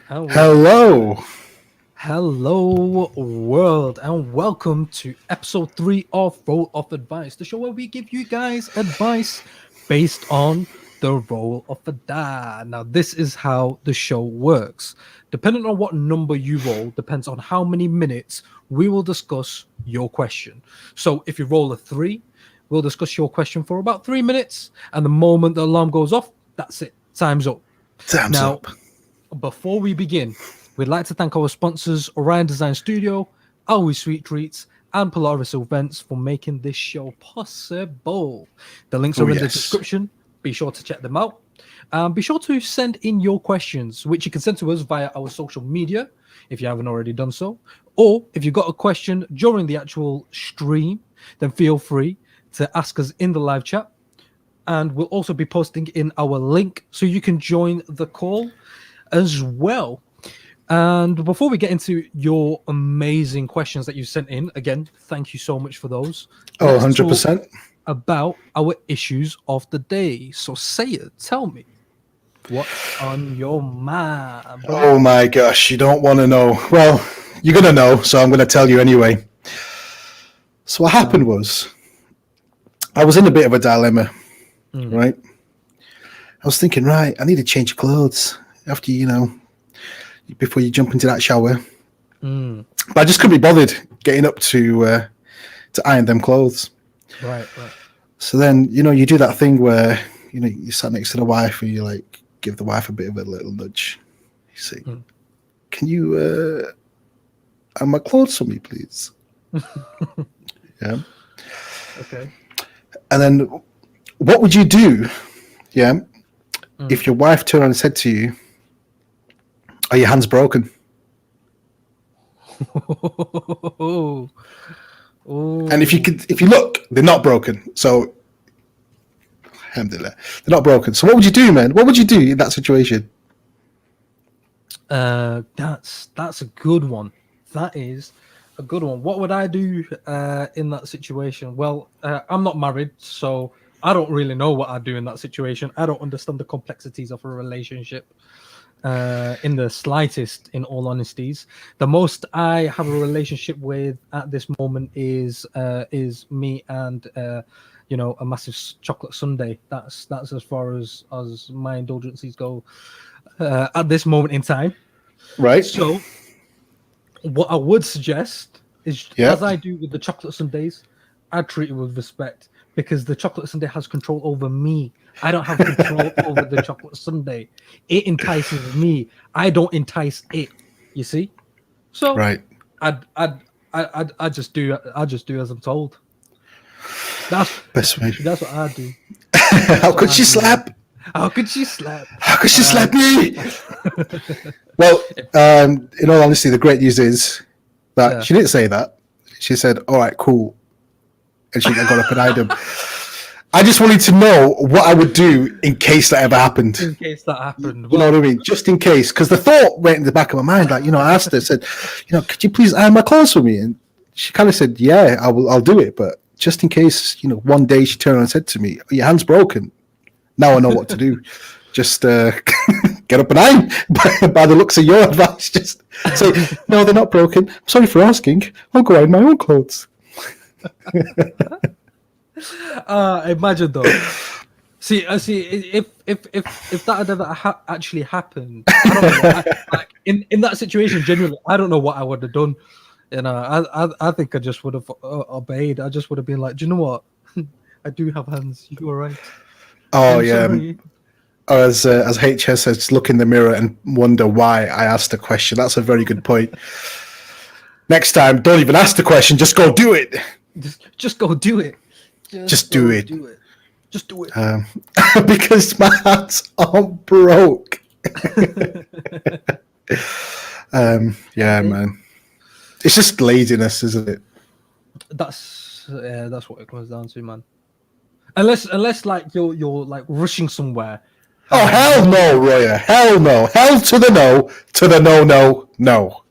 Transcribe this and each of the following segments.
Hello. Hello, world, and welcome to episode 3 of Role of Advice, the show where we give you guys advice based on the role of a dad. Now, this is how the show works. Depending on what number you roll, depends on how many minutes we will discuss your question. So, if you roll a 3, we'll discuss your question for about 3 minutes, and the moment the alarm goes off, that's it. Time's up. Time's Now, up. before we begin, we'd like to thank our sponsors, Orion Design Studio, Always Sweet Treats, and Polaris Events for making this show possible. The links are in the description. Be sure to check them out. Be sure to send in your questions, which you can send to us via our social media, if you haven't already done so. Or if you've got a question during the actual stream, then feel free to ask us in the live chat. And we'll also be posting in our link so you can join the call as well. And before we get into your amazing questions that you sent in, again, thank you so much for those. Oh, 100%. About our issues of the day. So say it, tell me, what's on your mind? Brother? Oh my gosh, you don't want to know. Well, you're going to know, so I'm going to tell you anyway. So what happened was, I was in a bit of a dilemma, right? I was thinking, right, I need to change clothes after, before you jump into that shower. But I just couldn't be bothered getting up to iron them clothes. Right. So then, you do that thing where, you sat next to the wife and you like give the wife a bit of a little nudge. You say, can you iron my clothes for me, please? Yeah. Okay. And then what would you do, if your wife turned around and said to you, are your hands broken? And if you look, they're not broken. So, alhamdulillah, they're not broken. So what would you do, man? What would you do in that situation? That's a good one. That is a good one. What would I do in that situation? Well, I'm not married, so I don't really know what I'd do in that situation. I don't understand the complexities of a relationship in the slightest, in all honesties. The most I have a relationship with at this moment is me and a massive chocolate sundae. That's as far as my indulgences go at this moment in time. Right. So what I would suggest is, as I do with the chocolate sundaes, I treat it with respect, because the chocolate sundae has control over me. I don't have control over the chocolate sundae. It entices me. I don't entice it. You see? So right. I just do as I'm told. That's best way. That's what I do. How could she slap? How could she slap? How could she slap me? Well, in all honesty, the great news is that she didn't say that. She said, all right, cool. And she got up and eyed him. I just wanted to know what I would do in case that ever happened. In case that happened. You know what I mean? Just in case. Because the thought went in the back of my mind. Like, I asked her, said, could you please iron my clothes for me? And she kind of said, yeah, I'll do it. But just in case, one day she turned around and said to me, are your hands broken? Now I know what to do. Just get up and iron. By the looks of your advice, just say, no, they're not broken. I'm sorry for asking. I'll go iron my own clothes. Imagine though. See, if that had ever actually happened, I don't know. In that situation, genuinely, I don't know what I would have done. I think I just would have obeyed. I just would have been like, do you know what? I do have hands. You were right. Oh yeah. Or as HS says, look in the mirror and wonder why I asked the question. That's a very good point. Next time, don't even ask the question. Just go do it. Just go do it. Just do it. Just do it. Because my hands aren't broke. Man. It's just laziness, isn't it? That's what it comes down to, man. Unless like you're like rushing somewhere. Oh hell no, Roya. Hell no. Hell to the no. To the no.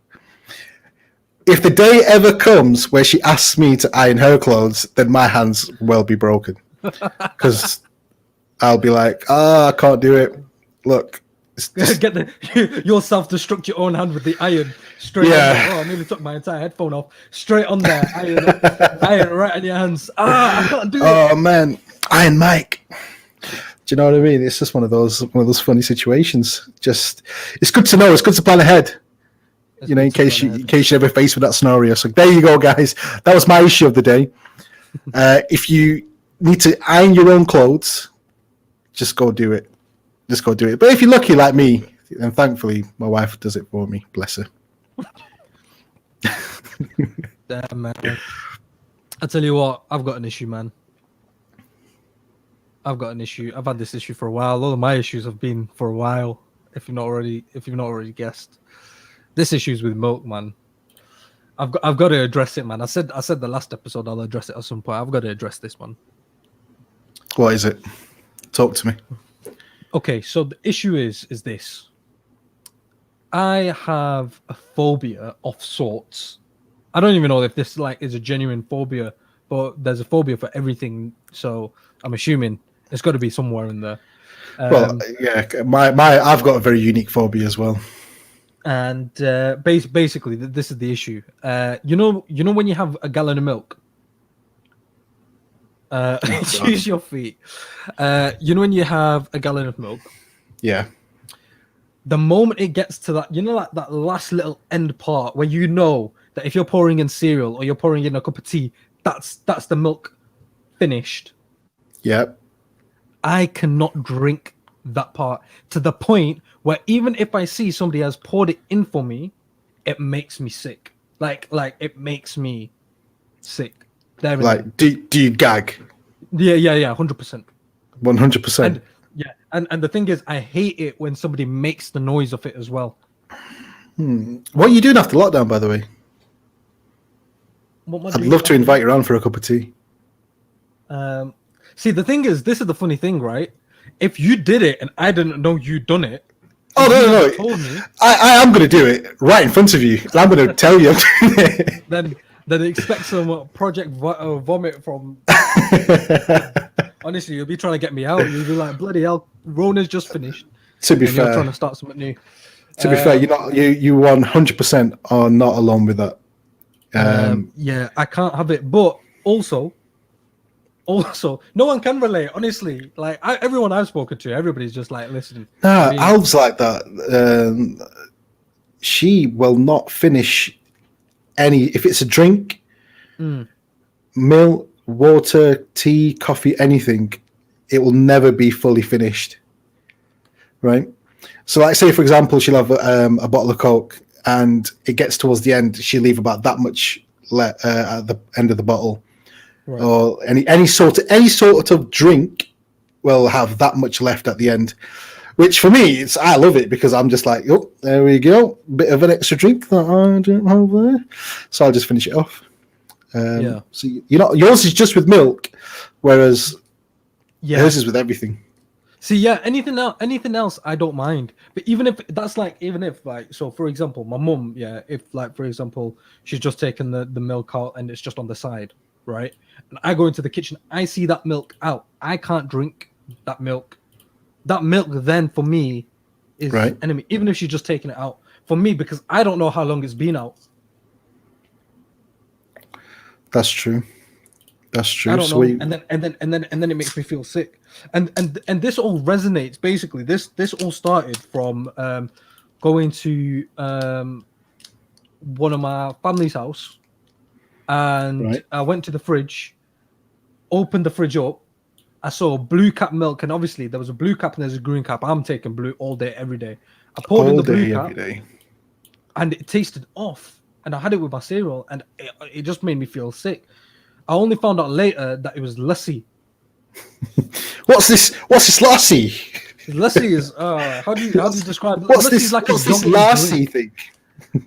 If the day ever comes where she asks me to iron her clothes, then my hands will be broken. Because I'll be like, I can't do it. Look, Get you'll self-destruct your own hand with the iron straight. Yeah. Oh, I nearly took my entire headphone off. Straight on there, iron right in your hands. I can't do it. Oh man, Iron Mike. Do you know what I mean? It's just one of those funny situations. Just, it's good to know. It's good to plan ahead. It's in case you ever face with that scenario. So there you go, guys. That was my issue of the day. If you need to iron your own clothes, just go do it. Just go do it. But if you're lucky like me, and thankfully my wife does it for me, bless her. Damn, man. I tell you what, I've got an issue, man. I've got an issue. I've had this issue for a while. All of my issues have been for a while. If you've not already guessed, this issue's with milk, man. I've got to address it, man. I said the last episode I'll address it at some point. I've got to address this one. What is it? Talk to me. Okay, so the issue is this. I have a phobia of sorts. I don't even know if this is a genuine phobia, but there's a phobia for everything. So I'm assuming it's got to be somewhere in there. Well, yeah, I've got a very unique phobia as well. And basically, this is the issue. You know when you have a gallon of milk. Use your feet. You know when you have a gallon of milk. Yeah. The moment it gets to that, like that last little end part where you know that if you're pouring in cereal or you're pouring in a cup of tea, that's the milk finished. Yep. I cannot drink that part to the point where even if I see somebody has poured it in for me, it makes me sick. Like it makes me sick. Like, do you gag? Yeah, 100%. 100%. And the thing is, I hate it when somebody makes the noise of it as well. What are you doing after lockdown, by the way? I'd love to invite you around for a cup of tea. See, the thing is, this is the funny thing, right? If you did it and I didn't know you'd done it, no. Told me, I am going to do it right in front of you. I'm going to tell you I'm doing it. Then expect some Project Vomit from... Honestly, you'll be trying to get me out. You'll be like, bloody hell, Rona's just finished. To be fair, you're trying to start something new. To be fair, you 100% are not alone with that. Yeah, I can't have it. But also, no one can relate. Honestly, like everyone I've spoken to, everybody's just like, listen. Nah, Alv's like that. She will not finish any. If it's a drink, milk, water, tea, coffee, anything, it will never be fully finished. Right. So, like, say for example, she'll have a bottle of Coke, and it gets towards the end, she'll leave about that much at the end of the bottle. Right. Or any sort of drink will have that much left at the end, which for me, I love it because I'm just like, oh, there we go, bit of an extra drink that I don't have there, so I'll just finish it off. So yours is just with milk, whereas hers is with everything. See, yeah, anything else, I don't mind. But even if so, for example, my mum, if like, for example, she's just taken the milk out and it's just on the side, right? And I go into the kitchen, I see that milk out. I can't drink that milk. That milk then for me is enemy, even if she's just taking it out for me, because I don't know how long it's been out. That's true. That's true. I don't know. And then it makes me feel sick. And this all resonates. Basically, this all started from going to one of my family's house, and I went to the fridge, opened the fridge up. I saw blue cap milk, and obviously there was a blue cap and there's a green cap. I'm taking blue all day, every day. I poured in the blue cap, and it tasted off. And I had it with my cereal, and it just made me feel sick. I only found out later that it was lassi. What's this lassi? Lassi is how do you describe it? What's this lassi thing?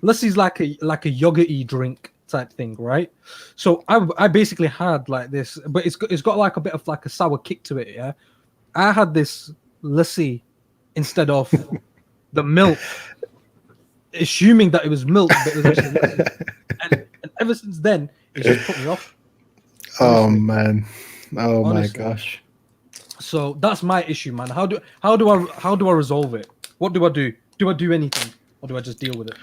Lassi is like a yogurty drink type thing, right? So I basically had like this, but it's got like a bit of like a sour kick to it. Yeah, I had this lassi instead of the milk, assuming that it was milk, but it was actually lassi. And ever since then, it just put me off. Oh man! Honestly. My gosh! So that's my issue, man. How do I resolve it? What do I do? Do I do anything, or do I just deal with it?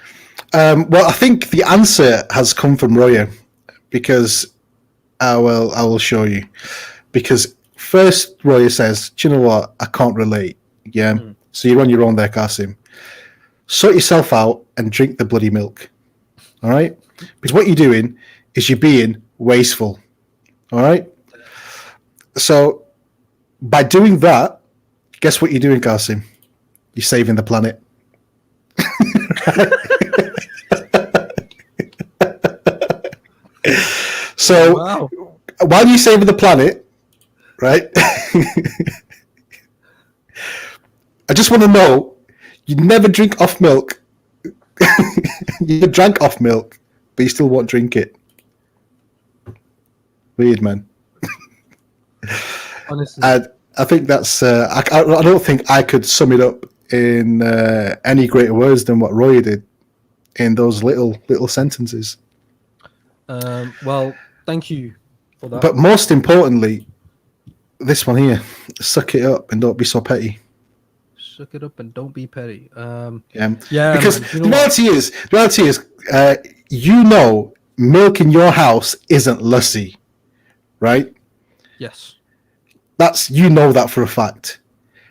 Well, I think the answer has come from Roya, because I will show you. Because first Roya says, "Do you know what? I can't relate." Yeah. So you're on your own there, Kasim. Sort yourself out and drink the bloody milk. All right? Because what you're doing is you're being wasteful. All right? So by doing that, guess what you're doing, Kasim? You're saving the planet. So Wow. while you're saving the planet, right? I just want to know, you never drink off milk. You drank off milk, but you still won't drink it. Weird, man. Honestly, I think that's. I don't think I could sum it up in any greater words than what Roy did in those little sentences. well, thank you for that. But most importantly, this one here: suck it up and don't be so petty. Suck it up and don't be petty. Yeah, Yeah, because man, you the know what? reality is, you know, milk in your house isn't lussie, right? Yes. That's, you know that for a fact,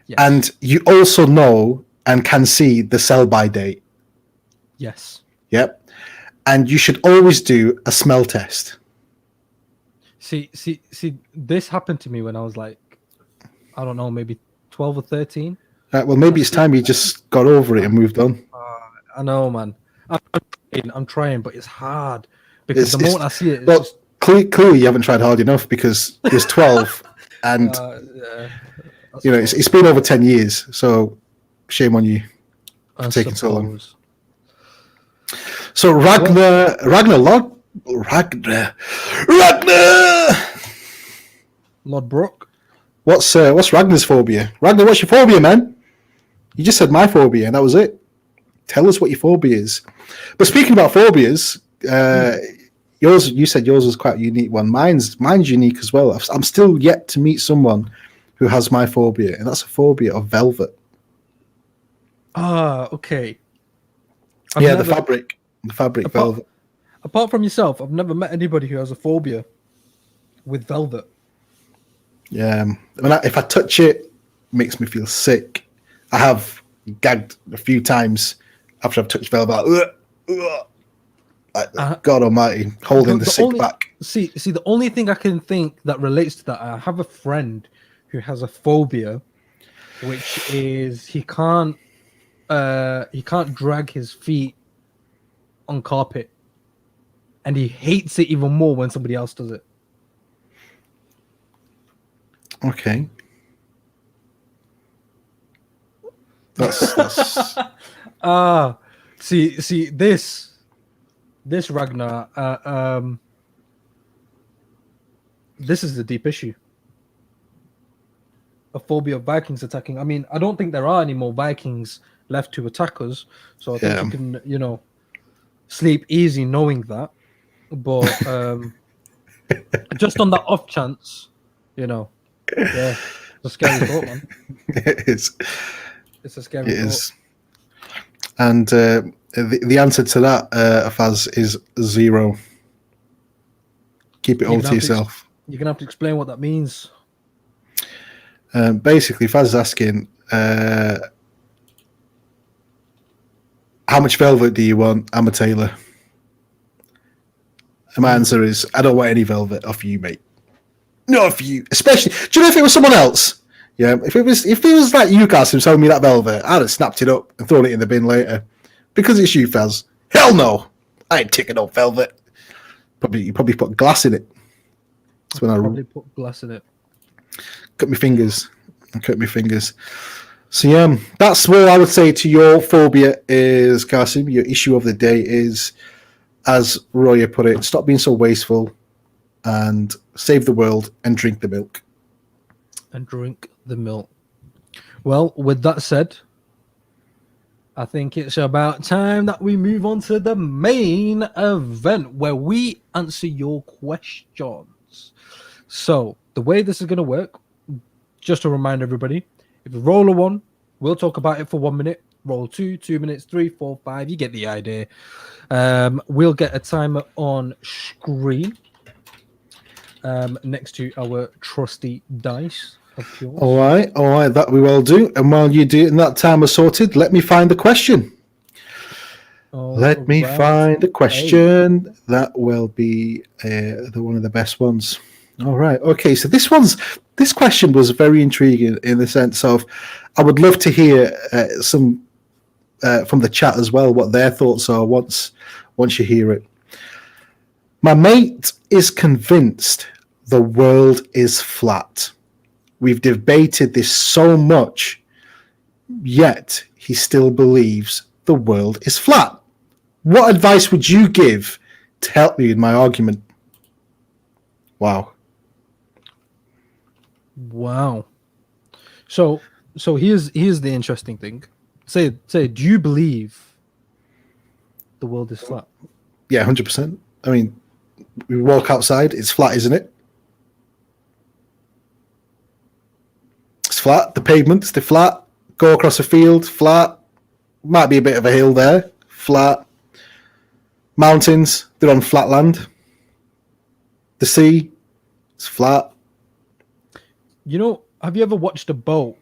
Yes. and you also know and can see the sell-by date. Yes. Yep, and you should always do a smell test. See. This happened to me when I was like, I don't know, maybe 12 or 13. Well, maybe it's time you just got over it and moved on. I know, man. I'm trying, but it's hard because the moment I see it, it's Well, just, clearly you haven't tried hard enough, because there's 12, and yeah, you know it's been over 10 years. So shame on you for taking so long. So Ragnar, Lord Brooke. What's Ragnar's phobia? Ragnar, what's your phobia, man? You just said my phobia, and that was it. Tell us what your phobia is. But speaking about phobias, you said yours was quite a unique one. Mine's unique as well. I'm still yet to meet someone who has my phobia, and that's a phobia of velvet. Okay. The fabric velvet. Apart from yourself, I've never met anybody who has a phobia with velvet. Yeah, if I touch it, it makes me feel sick. I have gagged a few times after I've touched velvet. God Almighty, holding the sick back. See, the only thing I can think that relates to that, I have a friend who has a phobia, which is he can't drag his feet on carpet, and he hates it even more when somebody else does it. Okay. That's see this Ragnar, this is the deep issue. A phobia of Vikings attacking. I mean, I don't think there are any more Vikings left to attack us, so I think you can, sleep easy knowing that. But just on that off chance, yeah, it's a scary thought, man. It is. It's a scary thought. Is. And the answer to that, Faz, is 0. Keep it all to yourself. You're gonna have to explain what that means. Basically, Faz is asking, how much velvet do you want? I'm a tailor. And my answer is, I don't want any velvet off you, mate. Not for you. Especially, do you know if it was someone else? Yeah, if it was like you guys who sold me that velvet, I'd have snapped it up and thrown it in the bin later. Because it's you, Faz. Hell no! I ain't taking no velvet. You probably put glass in it. That's when I probably put glass in it. Cut my fingers. So yeah, that's what I would say to your phobia is, Kasim. Your issue of the day is, as Roya put it, stop being so wasteful and save the world and drink the milk. Well, with that said, I think it's about time that we move on to the main event where we answer your questions. So the way this is going to work, just to remind everybody, if you roll a 1, we'll talk about it for 1 minute. roll 2 minutes, 3, 4, 5. You get the idea. We'll get a timer on screen next to our trusty dice, of course. All right, that we will do. And while you do it and that timer sorted, let me find the question. Let me find the question. Hey. That will be one of the best ones. All right. Okay. So this question was very intriguing in the sense of I would love to hear some from the chat as well, what their thoughts are once you hear it. My mate is convinced the world is flat. We've debated this so much, yet he still believes the world is flat. What advice would you give to help me in my argument? Wow. So here's the interesting thing. Say, do you believe the world is flat? Yeah, 100%. I mean, we walk outside, it's flat, isn't it? It's flat. The pavements, they're flat. Go across a field, flat. Might be a bit of a hill there, flat. Mountains, they're on flat land. The sea, it's flat. You know, have you ever watched a boat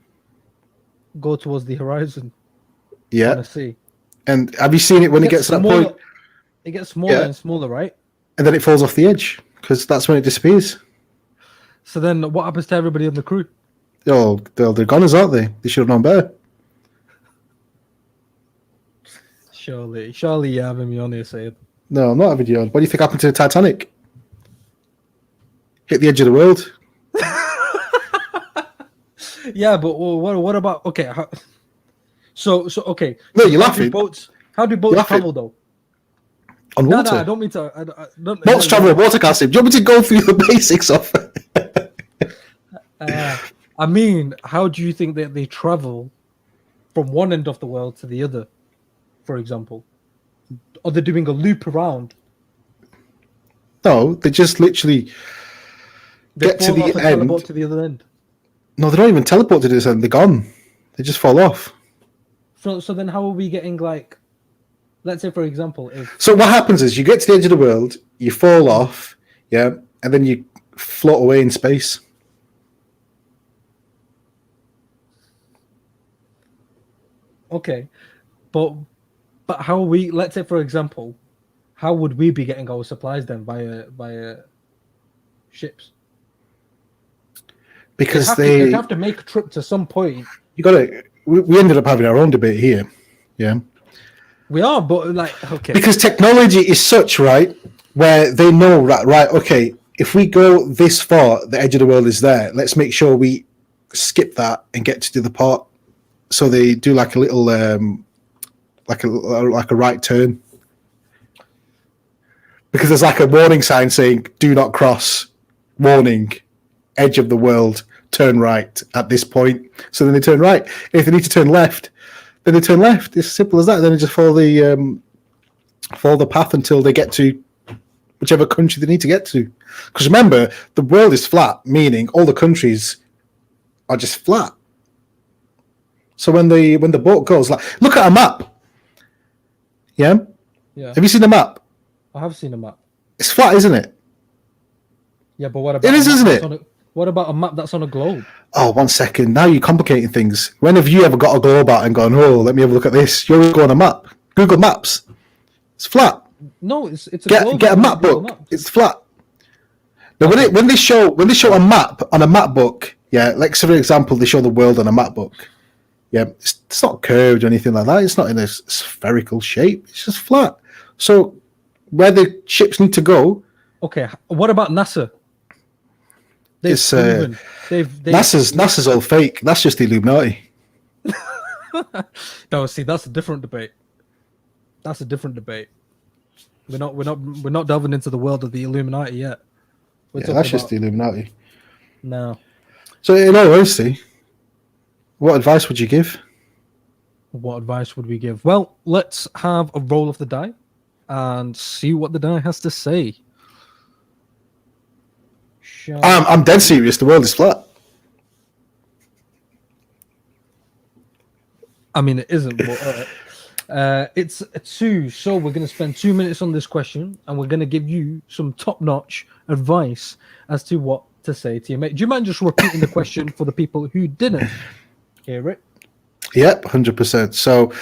go towards the horizon? Yeah. On the sea? And have you seen it when it gets to that point? It gets smaller and smaller, right? And then it falls off the edge because that's when it disappears. So then what happens to everybody on the crew? Oh, they're goners, aren't they? They should have known better. Surely you're having me on here saying. No, I'm not having you on. What do you think happened to the Titanic? Hit the edge of the world. Yeah, but what about okay? So okay. No, you're laughing. How do boats travel though? On water. No, I don't mean to. Boats travel on water, Cassim. Do you want me to go through the basics of? I mean, how do you think that they travel from one end of the world to the other? For example, are they doing a loop around? No, they just literally get to the end. Teleport to the other end. No, they don't even teleport to this end. They're gone. They just fall off. So then, how are we getting like? Let's say, for example, so what happens is you get to the edge of the world, you fall off, yeah, and then you float away in space. Okay, but how are we? Let's say, for example, how would we be getting our supplies then via ships? Because they have to make a trip to some point. You got to. We ended up having our own debate here, yeah. We are, but like, okay. Because technology is such, right, where they know that, right, okay, if we go this far, the edge of the world is there. Let's make sure we skip that and get to the part. So they do like a little, like a right turn. Because there's like a warning sign saying, do not cross, warning, edge of the world, turn right at this point. So then they turn right. If they need to turn left, then they turn left. It's as simple as that. Then they just follow the path until they get to whichever country they need to get to. Because remember, the world is flat, meaning all the countries are just flat. So when the boat goes, like, look at a map. Yeah? Yeah. Have you seen a map? I have seen a map. It's flat, isn't it? Yeah, but what about it is, isn't it? What about a map that's on a globe? Oh, 1 second. Now you're complicating things. When have you ever got a globe out and gone, oh, let me have a look at this? You always go on a map. Google Maps. It's flat. No, it's a globe. Get a map book. It's flat. Now, when they show a map on a map book, yeah, like, so for example, they show the world on a map book. Yeah, it's not curved or anything like that. It's not in a spherical shape. It's just flat. So where the ships need to go. Okay, what about NASA? NASA's all fake. That's just the Illuminati. No, see, that's a different debate. We're not delving into the world of the Illuminati yet. That's just the Illuminati. No. So in all honesty, what advice would you give? What advice would we give? Well, let's have a roll of the die and see what the die has to say. I'm dead serious. The world is flat. I mean, it isn't, but all right. It's a 2, so we're going to spend 2 minutes on this question, and we're going to give you some top-notch advice as to what to say to your mate. Do you mind just repeating the question for the people who didn't hear it? Yep, 100%. So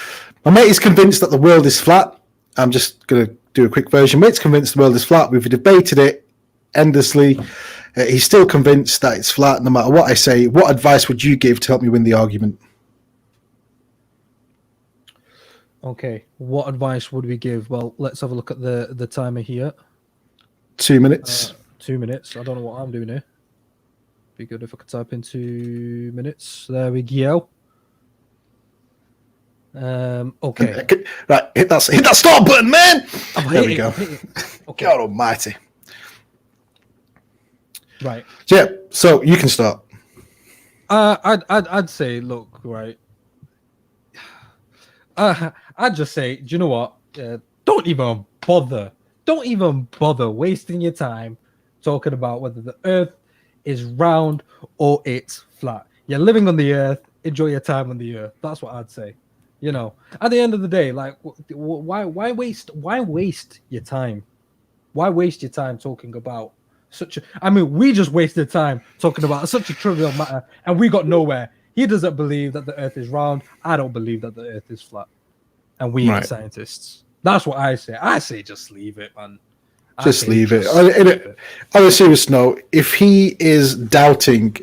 my mate is convinced that the world is flat. I'm just going to do a quick version. Mate's convinced the world is flat. We've debated it endlessly. He's still convinced that it's flat no matter what I say. What advice would you give to help me win the argument? Okay, what advice would we give? Well, let's have a look at the timer here. 2 minutes. 2 minutes. I don't know what I'm doing here. Be good if I could type in 2 minutes. There we go. Okay. Right, hit that start button, man. There we go. Okay. God almighty. Right. Yeah, so you can start. I'd say, look, right. I'd just say, do you know what? Don't even bother wasting your time talking about whether the Earth is round or it's flat. You're living on the Earth. Enjoy your time on the Earth. That's what I'd say. You know, at the end of the day, like, why waste your time? Why waste your time talking about we just wasted time talking about such a trivial matter, and we got nowhere. He doesn't believe that the Earth is round. I don't believe that the Earth is flat, and we ain't scientists. That's what I say. I say just leave it, man. Just leave it. On a serious note, if he is doubting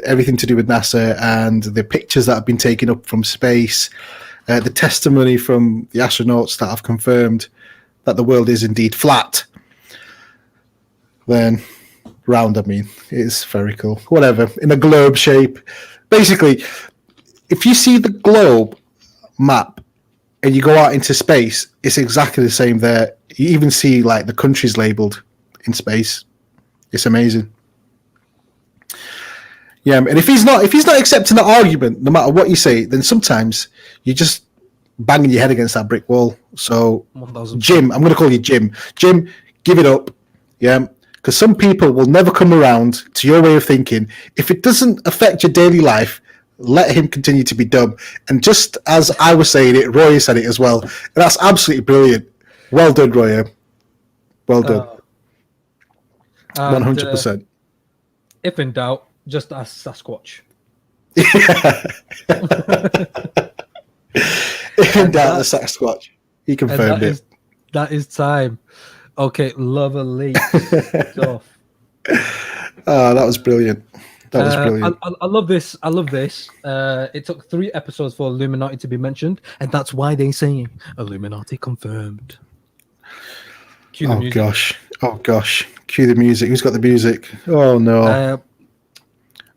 everything to do with NASA and the pictures that have been taken up from space, the testimony from the astronauts that have confirmed that the world is indeed flat, then round, I mean, it's spherical, whatever, in a globe shape. Basically, if you see the globe map and you go out into space, it's exactly the same there. You even see like the countries labeled in space. It's amazing. Yeah, and if he's not accepting the argument, no matter what you say, then sometimes you just banging your head against that brick wall. So, 1,000%. Jim, I'm going to call you Jim. Jim, give it up. Yeah, because some people will never come around to your way of thinking. If it doesn't affect your daily life, let him continue to be dumb. And just as I was saying it, Roy said it as well. And that's absolutely brilliant. Well done, Roy. Well done. 100%. If in doubt, just ask Sasquatch. If in doubt, the Sasquatch. He confirmed it. That is time. Okay, lovely stuff. Oh, that was brilliant. That was brilliant. I love this. It took 3 episodes for Illuminati to be mentioned, and that's why they're saying Illuminati confirmed. Cue the music. Oh gosh. Cue the music. Who's got the music? Oh no.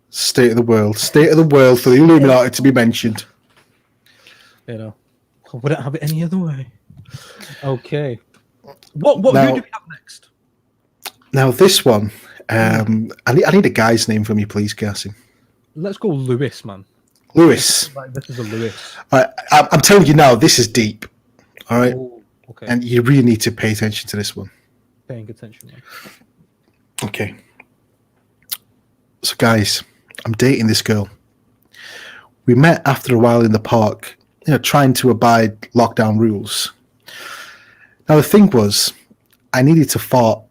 State of the world for the Illuminati to be mentioned. You know, I wouldn't have it any other way. Okay. Who do we have next? Now this one, I need a guy's name from you, please, Cassie. Let's go Lewis, man. Lewis. This is a Lewis. I'm telling you now, this is deep. All right. Oh, okay. And you really need to pay attention to this one. Paying attention, man. Okay. So, guys, I'm dating this girl. We met after a while in the park, trying to abide lockdown rules. Now, the thing was, I needed to fart,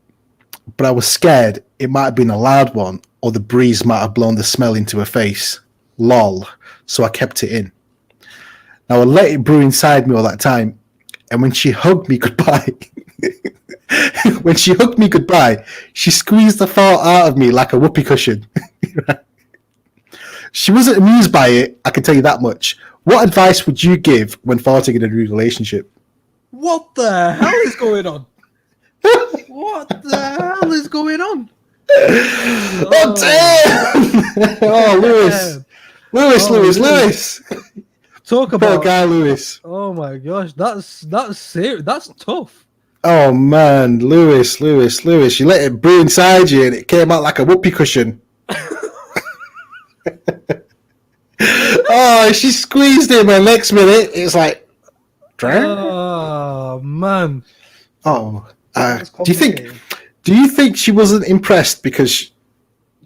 but I was scared it might have been a loud one or the breeze might have blown the smell into her face. Lol. So I kept it in. Now, I let it brew inside me all that time, and when she hugged me goodbye, she squeezed the fart out of me like a whoopee cushion. She wasn't amused by it, I can tell you that much. What advice would you give when farting in a new relationship? What the hell is going on? What the hell is going on? Oh, damn! Oh, Lewis. Talk about poor guy, Lewis. Oh my gosh, that's serious. That's tough. Oh man, Lewis, you let it brew inside you and it came out like a whoopee cushion. Oh, she squeezed him and next minute it's like, oh man. Oh, do you think she wasn't impressed because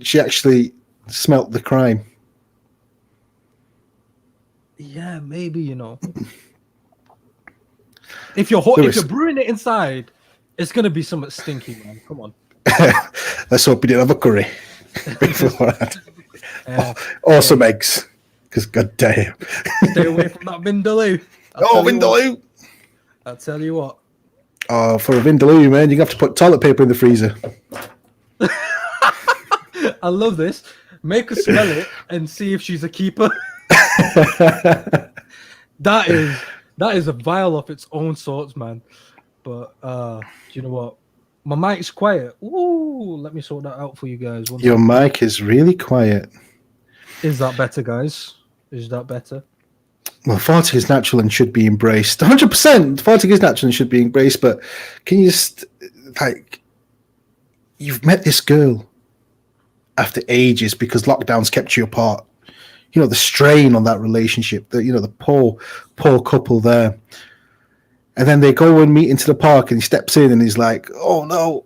she actually smelt the crime? Yeah, maybe, you know. If you're brewing it inside, it's gonna be somewhat stinky, man. Come on. Let's hope you didn't have a curry beforehand. Or some eggs, because god damn. Stay away from that vindaloo. Vindaloo! I'll tell you what. Oh, for a vindaloo, man, you have to put toilet paper in the freezer. I love this. Make her smell it and see if she's a keeper. That is a vial of its own sorts, man. But do you know what? My mic's quiet. Ooh, let me sort that out for you guys. Your mic is really quiet. Is that better, guys? Is that better? Well, farting is natural and should be embraced. 100%. Farting is natural and should be embraced. But can you just, like, you've met this girl after ages because lockdowns kept you apart. You know, the strain on that relationship, the poor couple there. And then they go and meet into the park and he steps in and he's like, oh no,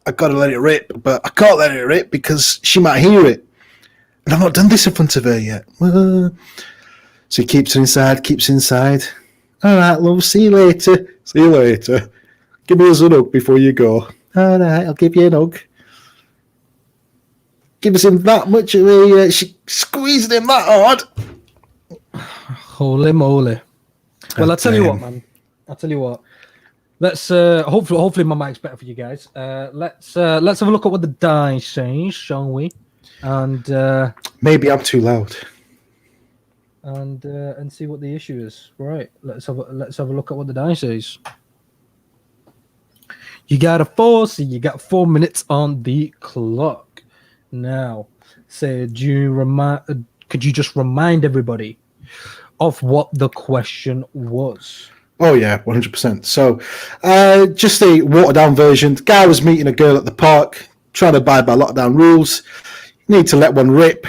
I got to let it rip, but I can't let it rip because she might hear it. And I've not done this in front of her yet. So he keeps inside. All right, love, see you later. Give me a hug before you go. All right, I'll give you a hug. Gives him that much of a... she squeezed him that hard. Holy moly. Well, I'll tell you what, man. I'll tell you what. Let's hopefully my mic's better for you guys. Let's have a look at what the dice says, shall we? And maybe I'm too loud. And see what the issue is. Right. Let's have a look at what the dice says. You got a 4, so you got 4 minutes on the clock. Now, could you just remind everybody of what the question was? Oh yeah, 100%. So, just a watered down version. The guy was meeting a girl at the park, trying to abide by lockdown rules. You need to let one rip,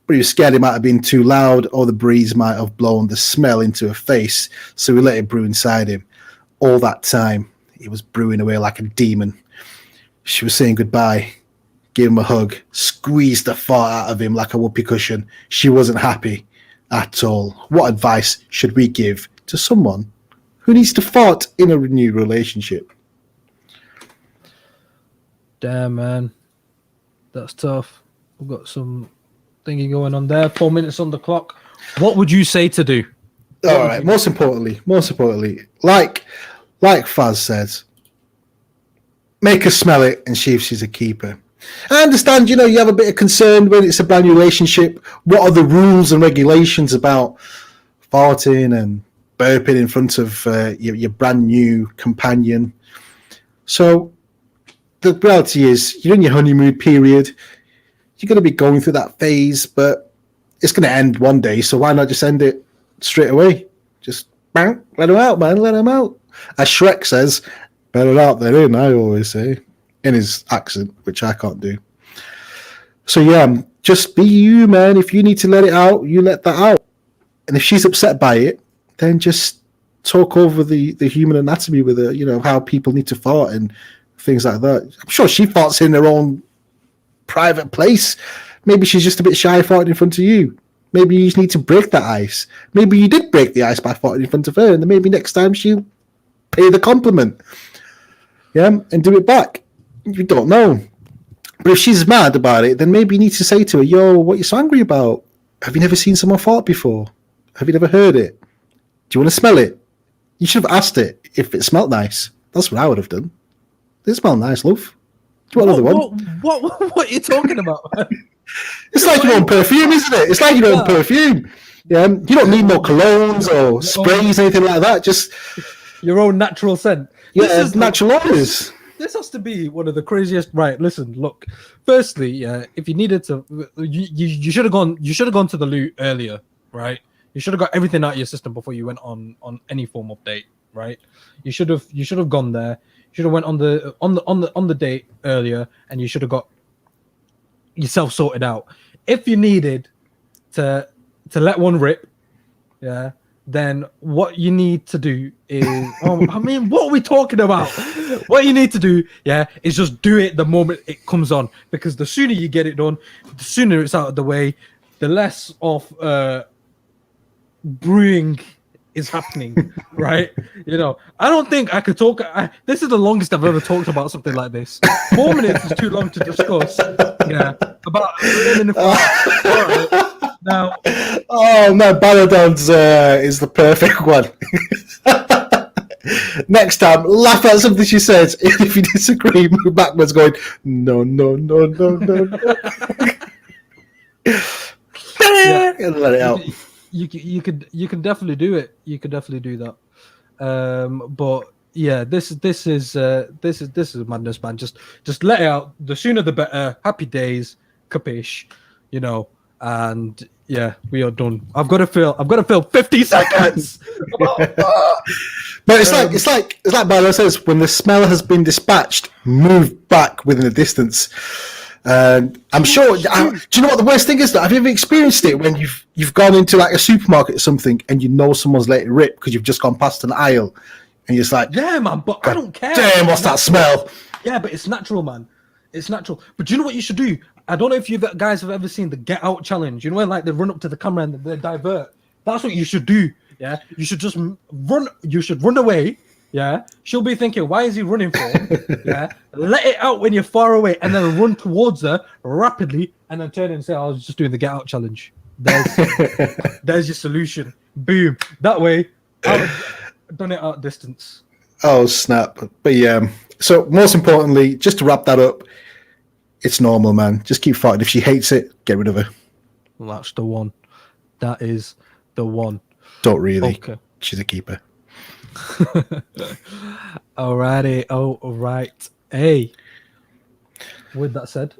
but he was scared it might have been too loud, or the breeze might have blown the smell into her face. So he let it brew inside him. All that time, he was brewing away like a demon. She was saying goodbye, gave him a hug, squeezed the fart out of him like a whoopee cushion. She wasn't happy at all. What advice should we give to someone who needs to fart in a new relationship? Damn, man. That's tough. We've got some thingy going on there. 4 minutes on the clock. What would you say to do? All right. Most importantly, like Faz says, make her smell it and see if she's a keeper. I understand, you have a bit of concern when it's a brand new relationship. What are the rules and regulations about farting and burping in front of your brand new companion? So the reality is, you're in your honeymoon period. You're going to be going through that phase, but it's going to end one day. So why not just end it straight away? Just bang, let him out, man. Let him out. As Shrek says, better out than in, I always say, in his accent, which I can't do. So yeah, just be you, man. If you need to let it out, you let that out. And if she's upset by it, then just talk over the human anatomy with her, how people need to fart and things like that. I'm sure she farts in her own private place. Maybe she's just a bit shy farting in front of you. Maybe you just need to break that ice. Maybe you did break the ice by farting in front of her, and then maybe next time she'll pay the compliment. Yeah, and do it back. You don't know. But if she's mad about it, then maybe you need to say to her, yo, what are you so angry about? Have you never seen someone fart before? Have you never heard it? Do you want to smell it? You should have asked it if it smelled nice. That's what I would have done. It smell nice, love. Do you want another one? What are you talking about, man? It's like your own perfume, isn't it? It's like your own perfume. Yeah, you don't need no colognes or sprays, anything like that. Just your own natural scent. Yeah, it's natural oils. This has to be one of the craziest. Right, listen, look. Firstly, if you needed to, you should have gone. You should have gone to the loo earlier, right? You should have got everything out of your system before you went on any form of date, right? You should have gone there. You should have went on the date earlier, and you should have got yourself sorted out. If you needed to let one rip, yeah, then what you need to do is, what are we talking about? What you need to do, yeah, is just do it the moment it comes on, because the sooner you get it done, the sooner it's out of the way, the less of brewing is happening, right? You know, I don't think I could talk. This is the longest I've ever talked about something like this. 4 minutes is too long to discuss. Yeah, about learning the fact. All right, now. Oh no, Baladon's is the perfect one. Next time, laugh at something she says. If you disagree, move backwards, going no. Yeah, And let it out. you can definitely do it. You could definitely do that. But yeah, this is madness, man. Just let it out. The sooner the better. Happy days, capish. You know, and yeah, we are done. I've got to fill 50 seconds. But it's like Barlow says, when the smell has been dispatched, move back within a distance. And I'm sure. Do you know what the worst thing is? That have you ever experienced it when you've gone into like a supermarket or something and you know someone's let it rip because you've just gone past an aisle and you're just like, yeah, man. But I don't care. Damn, what's that smell? Yeah, but it's natural, man. It's natural. But do you know what you should do? I don't know if you guys have ever seen the Get Out challenge. You know when like they run up to the camera and they divert. That's what you should do. Yeah, you should just run. You should run away. Yeah, she'll be thinking, why is he running for? Yeah, let it out when you're far away, and then run towards her rapidly, and then turn and say, I was just doing the Get Out challenge. There's your solution. Boom. That way, I've done it out distance. Oh snap! But yeah. So most importantly, just to wrap that up, it's normal, man. Just keep fighting. If she hates it, get rid of her. Well, that's the one. That is the one. Don't really. Okay. She's a keeper. Alrighty. Oh, right. Hey. With that said,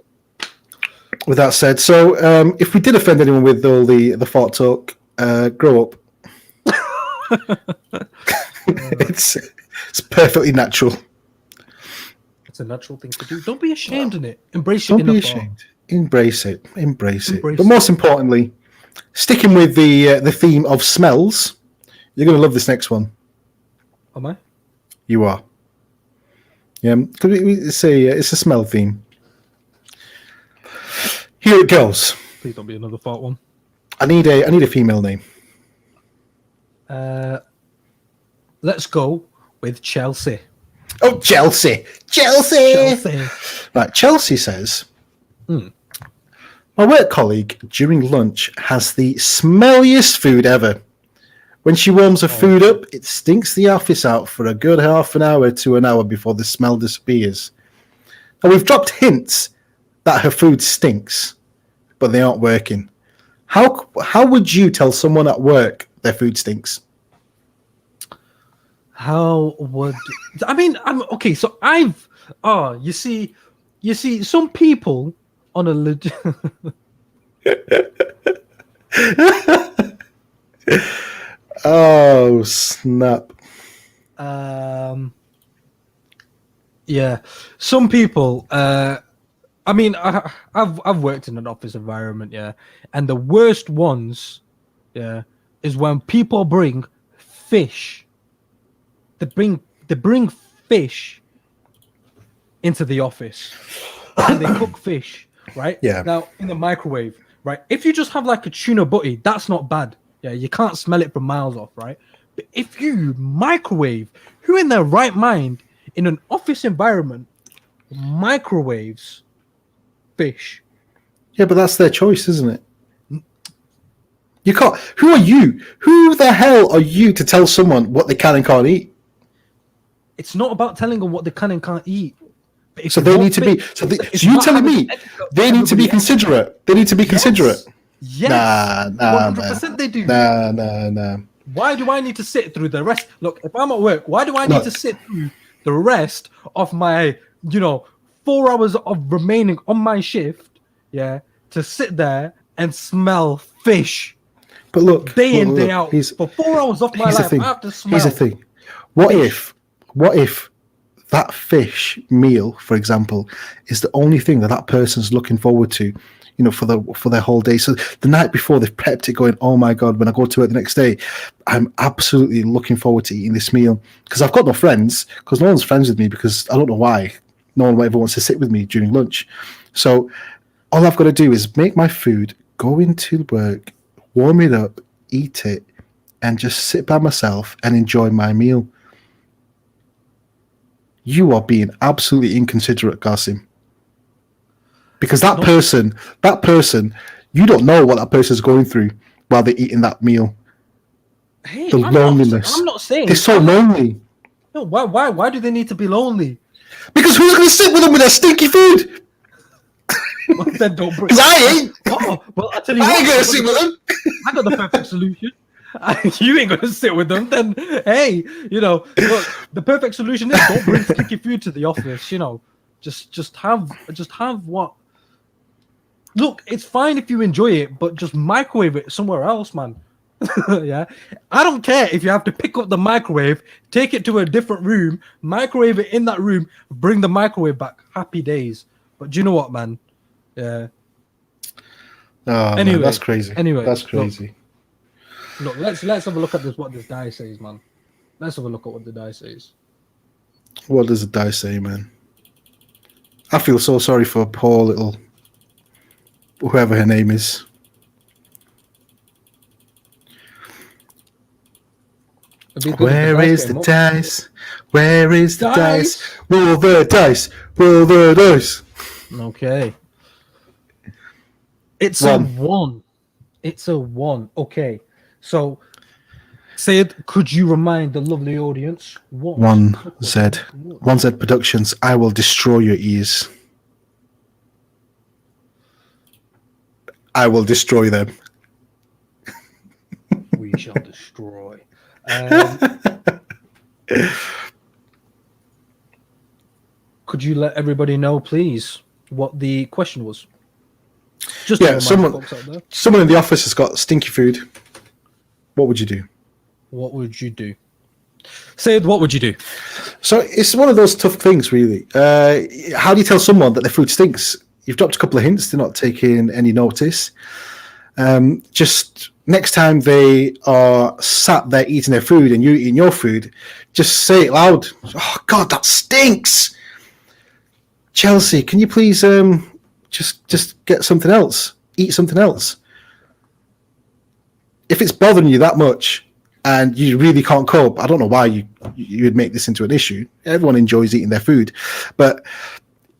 so if we did offend anyone with all the fart talk, grow up. It's perfectly natural. It's a natural thing to do. Don't be ashamed in it. Embrace it. Don't be ashamed. Embrace it. But most importantly, sticking with the theme of smells, you're going to love this next one. Am I? You are. Yeah, because it's a smell theme. Here it goes. Please don't be another fart one. I need a female name. Let's go with Chelsea. Oh, Chelsea. Right, Chelsea says, my work colleague during lunch has the smelliest food ever. When she warms her food up, it stinks the office out for a good half an hour to an hour before the smell disappears. Now, we've dropped hints that her food stinks, but they aren't working. How would you tell someone at work their food stinks? I'm okay. So you see, some people on a legit. Oh snap! Yeah, some people. I've worked in an office environment, yeah, and the worst ones, yeah, is when people bring fish. They bring fish into the office, and they cook fish, right? Yeah. Now in the microwave, right? If you just have like a tuna butty, that's not bad. Yeah, you can't smell it from miles off, right? But if you microwave, who in their right mind in an office environment microwaves fish? Yeah, but that's their choice, isn't it? You can't. Who are you? Who the hell are you to tell someone what they can and can't eat? It's not about telling them what they can and can't eat. So they need to be. So you telling me they need to be considerate? They need to be considerate. Yes. Nah, 100% they do. Nah. Why do I need to sit through the rest? Look, if I'm at work, why do I need to sit through the rest of my, 4 hours of remaining on my shift, yeah, to sit there and smell fish? But look, day in, day out, for 4 hours of my life, I have to smell. Here's the thing. What if that fish meal, for example, is the only thing that person's looking forward to, for their whole day? So the night before, they've prepped it, going, "Oh my god, when I go to work the next day, I'm absolutely looking forward to eating this meal." Because I've got no friends, because no one's friends with me, because I don't know why. No one ever wants to sit with me during lunch. So all I've got to do is make my food, go into work, warm it up, eat it, and just sit by myself and enjoy my meal. You are being absolutely inconsiderate, Qasim. Because that person, you don't know what that person's going through while they're eating that meal. Hey, The loneliness. I'm not saying they're so lonely. No, why do they need to be lonely? Because who's going to sit with them with their stinky food? Well, then don't bring. Because I ain't. Well, I tell you I what, ain't going to sit with them. I got the perfect solution. You ain't gonna sit with them. Then, hey, look, the perfect solution is don't bring sticky food to the office. Just have what. Look, it's fine if you enjoy it, but just microwave it somewhere else, man. Yeah, I don't care if you have to pick up the microwave, take it to a different room, microwave it in that room, bring the microwave back. Happy days. But do you know what, man? Yeah. Oh, anyway, man, that's crazy. That's crazy. Look, let's have a look at what this guy says, man. Let's have a look at what the guy says. What does the guy say, man? I feel so sorry for poor little whoever her name is. Where is the dice? Where is the dice? Roll the dice. Roll the dice. Okay. It's a 1. It's a 1. Okay. So, Sid, could you remind the lovely audience what 1Z Productions, I will destroy your ears. I will destroy them. We shall destroy. Could you let everybody know, please, what the question was? Just someone in the office has got stinky food. What would you do? What would you do? Sid, what would you do? So it's one of those tough things, really. How do you tell someone that their food stinks? You've dropped a couple of hints. They're not taking any notice. Just next time they are sat there eating their food and you're eating your food, just say it loud. Oh, God, that stinks. Chelsea, can you please just get something else? Eat something else. If it's bothering you that much and you really can't cope, I don't know why you would make this into an issue. Everyone enjoys eating their food. But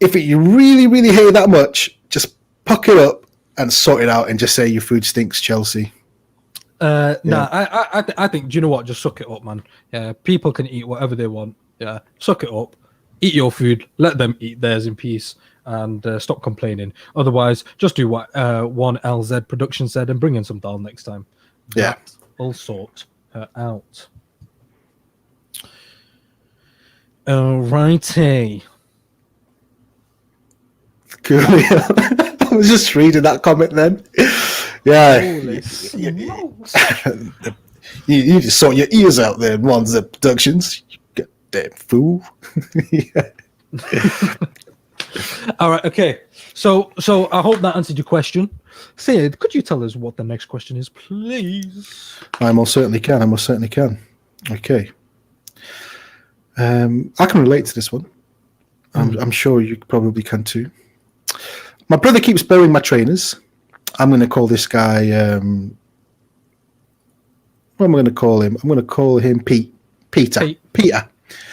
if you really, really hate it that much, just puck it up and sort it out and just say your food stinks, Chelsea. Nah, I think, do you know what? Just suck it up, man. Yeah, people can eat whatever they want. Yeah, suck it up. Eat your food. Let them eat theirs in peace. And stop complaining. Otherwise, just do what 1LZ Production said and bring in some dal next time. Yeah. That will sort her out. Alrighty. Cool. I was just reading that comment then. Yeah. You just sort your ears out there, 1Z Productions. You goddamn fool. Yeah. All right. Okay. So I hope that answered your question. Sid, could you tell us what the next question is, please? I most certainly can. Okay. I can relate to this one. I'm sure you probably can too. My brother keeps borrowing my trainers. I'm going to call this guy. What am I going to call him? I'm going to call him Peter.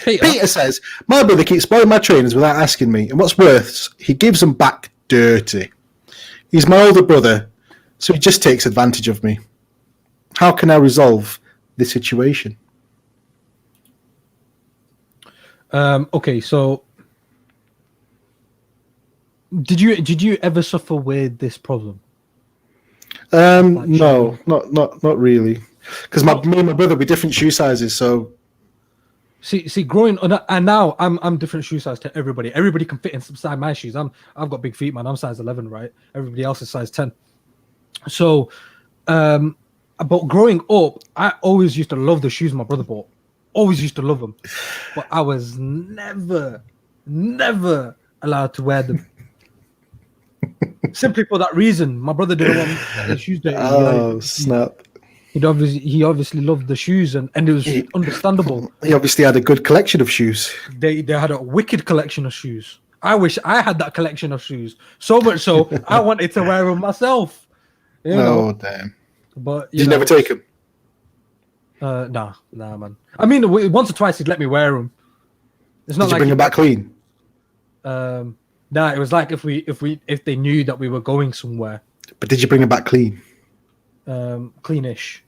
Peter says, my brother keeps borrowing my trainers without asking me, and what's worse, he gives them back dirty. He's my older brother, so he just takes advantage of me. How can I resolve this situation? Okay, so did you ever suffer with this problem? No, not really, because me and my brother, we're different shoe sizes, so. See, growing and now I'm different shoe size to everybody. Everybody can fit inside my shoes. I've got big feet, man. I'm size 11, right? Everybody else is size 10. So, but growing up, I always used to love the shoes my brother bought. Always used to love them, but I was never allowed to wear them. Simply for that reason, my brother didn't want the shoes dirty. Oh, snap. He obviously loved the shoes, and it was understandable. He obviously had a good collection of shoes. They had a wicked collection of shoes. I wish I had that collection of shoes. So much so, I wanted to wear them myself. You know? Damn. But you never take them? Nah, man. I mean, once or twice he'd let me wear them. It's not Did you like bring them back clean? Nah, it was like if they knew that we were going somewhere. But did you bring them back clean? Cleanish.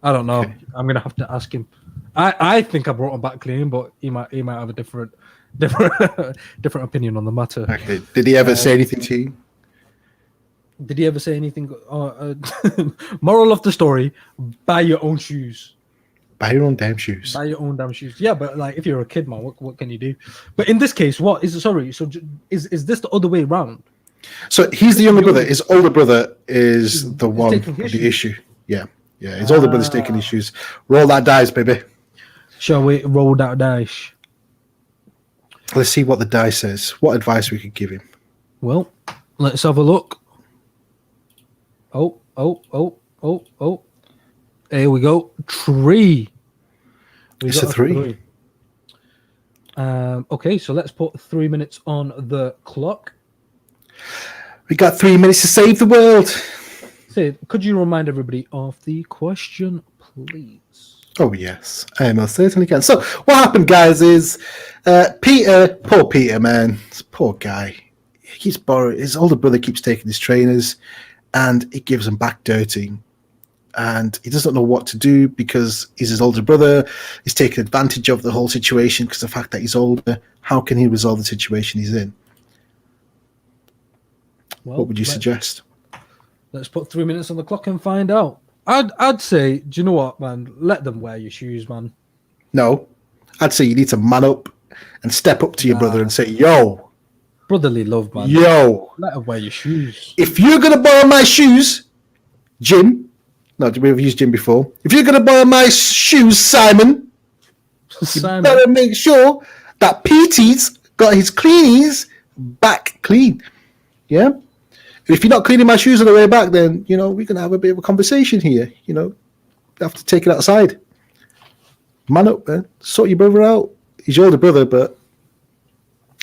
I don't know. Okay. I'm gonna have to ask him. I think I brought him back clean, but he might have a different opinion on the matter. Okay. Did he ever say anything to you? Did he ever say anything? Moral of the story: buy your own shoes. Buy your own damn shoes. Buy your own damn shoes. Yeah, but like if you're a kid, man, what can you do? But in this case, what is sorry? So is this the other way around? So he's the younger brother. His older brother is the one with the issue. Yeah. His older brother's taking issues. Roll that dice, baby. Shall we roll that dice? Let's see what the dice says. What advice we could give him. Well, let's have a look. Oh. Here we go. 3. It's a 3. Okay, so let's put 3 minutes on the clock. We got 3 minutes to save the world. Sid, could you remind everybody of the question, please? Oh, yes. I most certainly can. So, what happened, guys, is Peter, poor Peter, man. This poor guy. He keeps borrowing. His older brother keeps taking his trainers and he gives them back dirty. And he doesn't know what to do because he's his older brother. He's taking advantage of the whole situation because of the fact that he's older. How can he resolve the situation he's in? Well, what would you suggest? Let's put 3 minutes on the clock and find out. I'd say, do you know what, man? Let them wear your shoes, man. No. I'd say you need to man up and step up to your brother and say, yo. Brotherly love, man. Yo. Let them wear your shoes. If you're going to borrow my shoes, Jim. No, we've used Jim before. If you're going to borrow my shoes, Simon, you better make sure that PT's got his cleanies back clean. Yeah? And if you're not cleaning my shoes on the way back, then, we're going to have a bit of a conversation here. You have to take it outside. Man up, man. Sort your brother out. He's your older brother, but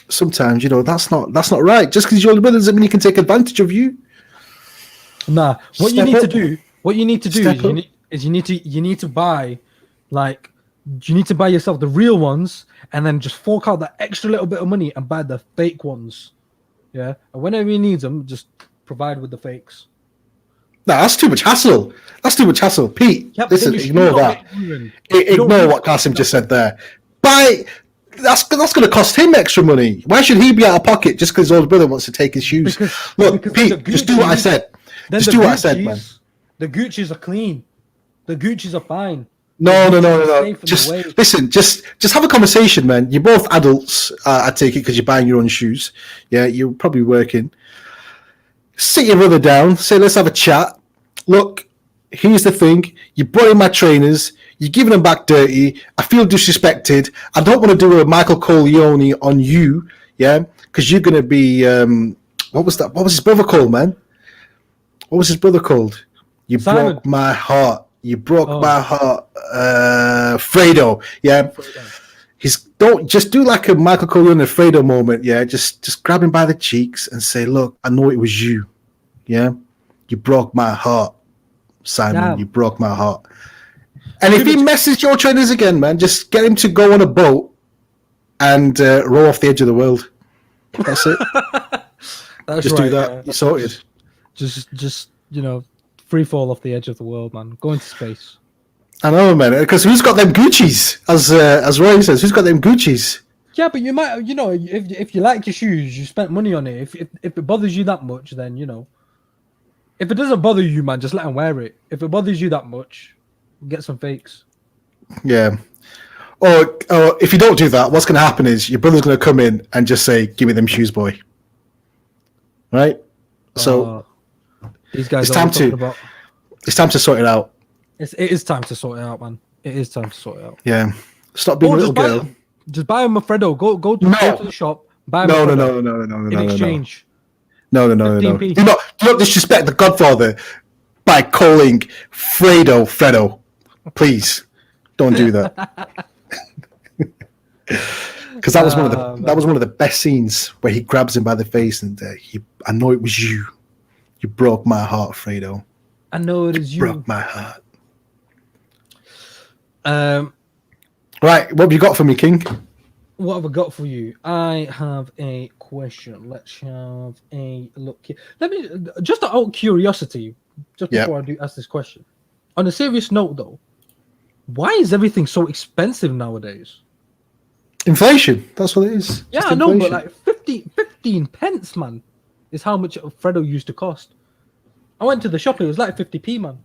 sometimes, that's not right. Just because he's your older brother doesn't mean he can take advantage of you. Nah. What you need to do is you need to buy yourself the real ones and then just fork out that extra little bit of money and buy the fake ones. Yeah. And whenever he needs them, just provide with the fakes. No, that's too much hassle. Pete, listen, ignore that. Ignore what Kasim just said there. That's going to cost him extra money. Why should he be out of pocket just because his older brother wants to take his shoes? Look, Pete, just do what I said. Just do what I said, man. The Gucci's are clean. The Gucci's are fine. No. Just listen. Just have a conversation, man. You're both adults. I take it because you're buying your own shoes. Yeah, you're probably working. Sit your brother down. Say, let's have a chat. Look, here's the thing. You brought in my trainers. You're giving them back dirty. I feel disrespected. I don't want to do a Michael Corleone on you. Yeah, because you're gonna be. What was that? What was his brother called, man? What was his brother called? You Simon. broke my heart. You broke my heart. Fredo. Yeah. Don't just do like a Michael Corleone and Fredo moment. Yeah. Just grab him by the cheeks and say, look, I know it was you. Yeah. You broke my heart, Simon. Damn. You broke my heart. And if he messes your trainers again, man, just get him to go on a boat and row off the edge of the world. That's it. Just do that. You're sorted. Just free fall off the edge of the world, man. Go into space. I know, man. Because who's got them Gucci's? As Roy says, who's got them Gucci's? Yeah, but you might, if you like your shoes, you spent money on it. If it bothers you that much, then if it doesn't bother you, man, just let him wear it. If it bothers you that much, get some fakes. Yeah. Or if you don't do that, what's going to happen is your brother's going to come in and just say, "Give me them shoes, boy." Right. So. These guys it's time to sort it out. It is time to sort it out, man. It is time to sort it out. Yeah. Stop being a little girl. Just buy him a Freddo. Go to the shop. Buy him a Freddo. No. In exchange. No. Do not disrespect the Godfather by calling Fredo. Please. Don't do that. Because that was one of the best scenes where he grabs him by the face and I know it was you. You broke my heart, Fredo. I know it is you. Broke my heart. Right, what have you got for me, King? What have I got for you? I have a question. Let's have a look here. Let me just out of curiosity, just before I do ask this question. On a serious note, though, why is everything so expensive nowadays? Inflation. That's what it is. Yeah, Just I know, but inflation. like 15 pence, man, is how much Freddo used to cost. I went to the shop, it was like 50p, man.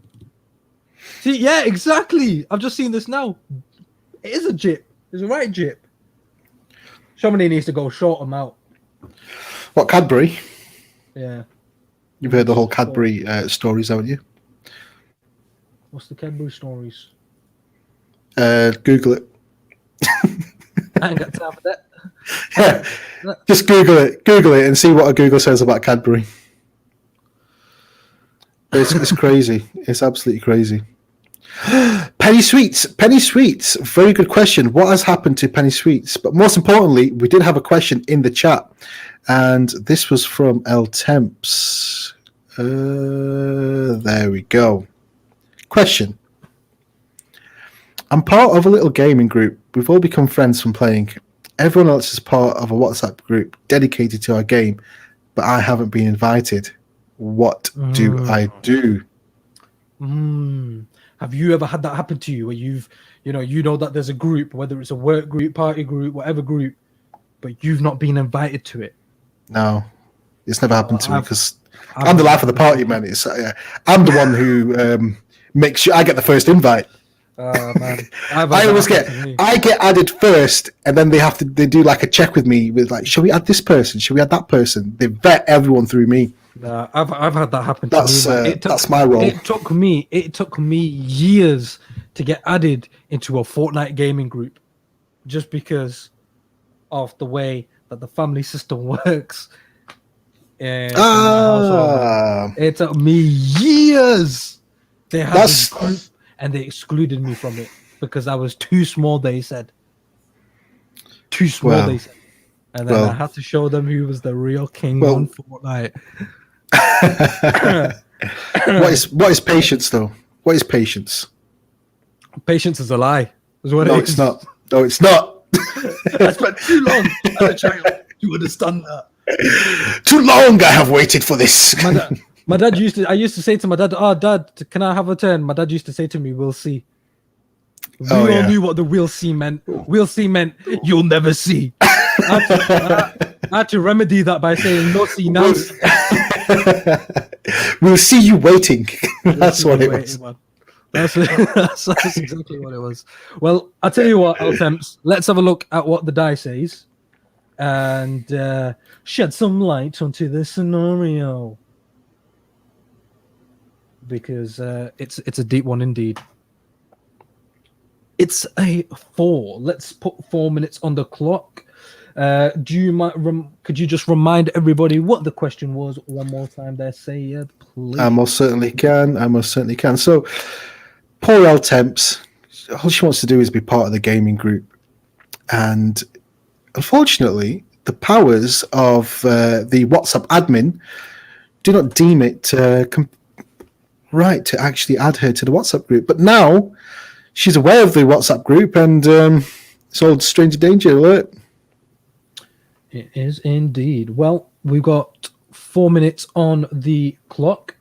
See, yeah, exactly. I've just seen this now. It is a jip. It's a right jip. Somebody needs to go short them out. What, Cadbury? Yeah. You've heard the whole Cadbury stories, haven't you? What's the Cadbury stories? Google it. I ain't got time for that. Yeah. Just Google it and see what Google says about Cadbury. It's crazy. It's absolutely crazy. Penny Sweets. Very good question. What has happened to Penny Sweets? But most importantly, we did have a question in the chat, and this was from L Temps. There we go. Question. I'm part of a little gaming group. We've all become friends from playing. Everyone else is part of a WhatsApp group dedicated to our game, but I haven't been invited. What do I do? Have you ever had that happen to you where you know that there's a group, whether it's a work group, party group, whatever group, but you've not been invited to it? No, it's never happened to me because I'm the life of the party, man. I'm the one who makes sure I get the first invite. Man. I get added first, and then they do like a check with me with like, shall we add this person? Shall we add that person? They vet everyone through me. I've had that happen to me. That's my role. It took me years to get added into a Fortnite gaming group, just because of the way that the family system works. In my household. It took me years. They had this group and they excluded me from it because I was too small. They said too small. They said, and then I had to show them who was the real king on Fortnite. What is patience though? What is patience? Patience is a lie. Is what it's not. No, it's not. I spent too long as a child to understand that. Too long I have waited for this. My dad I used to say to my dad, "Oh, Dad, can I have a turn?" My dad used to say to me, "We'll see." We all knew what the "we'll see" meant. "We'll see" meant you'll never see. I had to remedy that by saying "no see now." We'll see you waiting. That's what it was. That's exactly what it was. Well, I'll tell you what, Attempts. Let's have a look at what the die says and shed some light onto this scenario. Because it's a deep one indeed. It's a 4. Let's put 4 minutes on the clock. Do you could you just remind everybody what the question was one more time there, say it, please? I most certainly can. So, poor L Temps, all she wants to do is be part of the gaming group. And unfortunately, the powers of the WhatsApp admin do not deem it right to actually add her to the WhatsApp group. But now she's aware of the WhatsApp group, and it's all stranger danger alert. It is indeed. Well, we've got 4 minutes on the clock.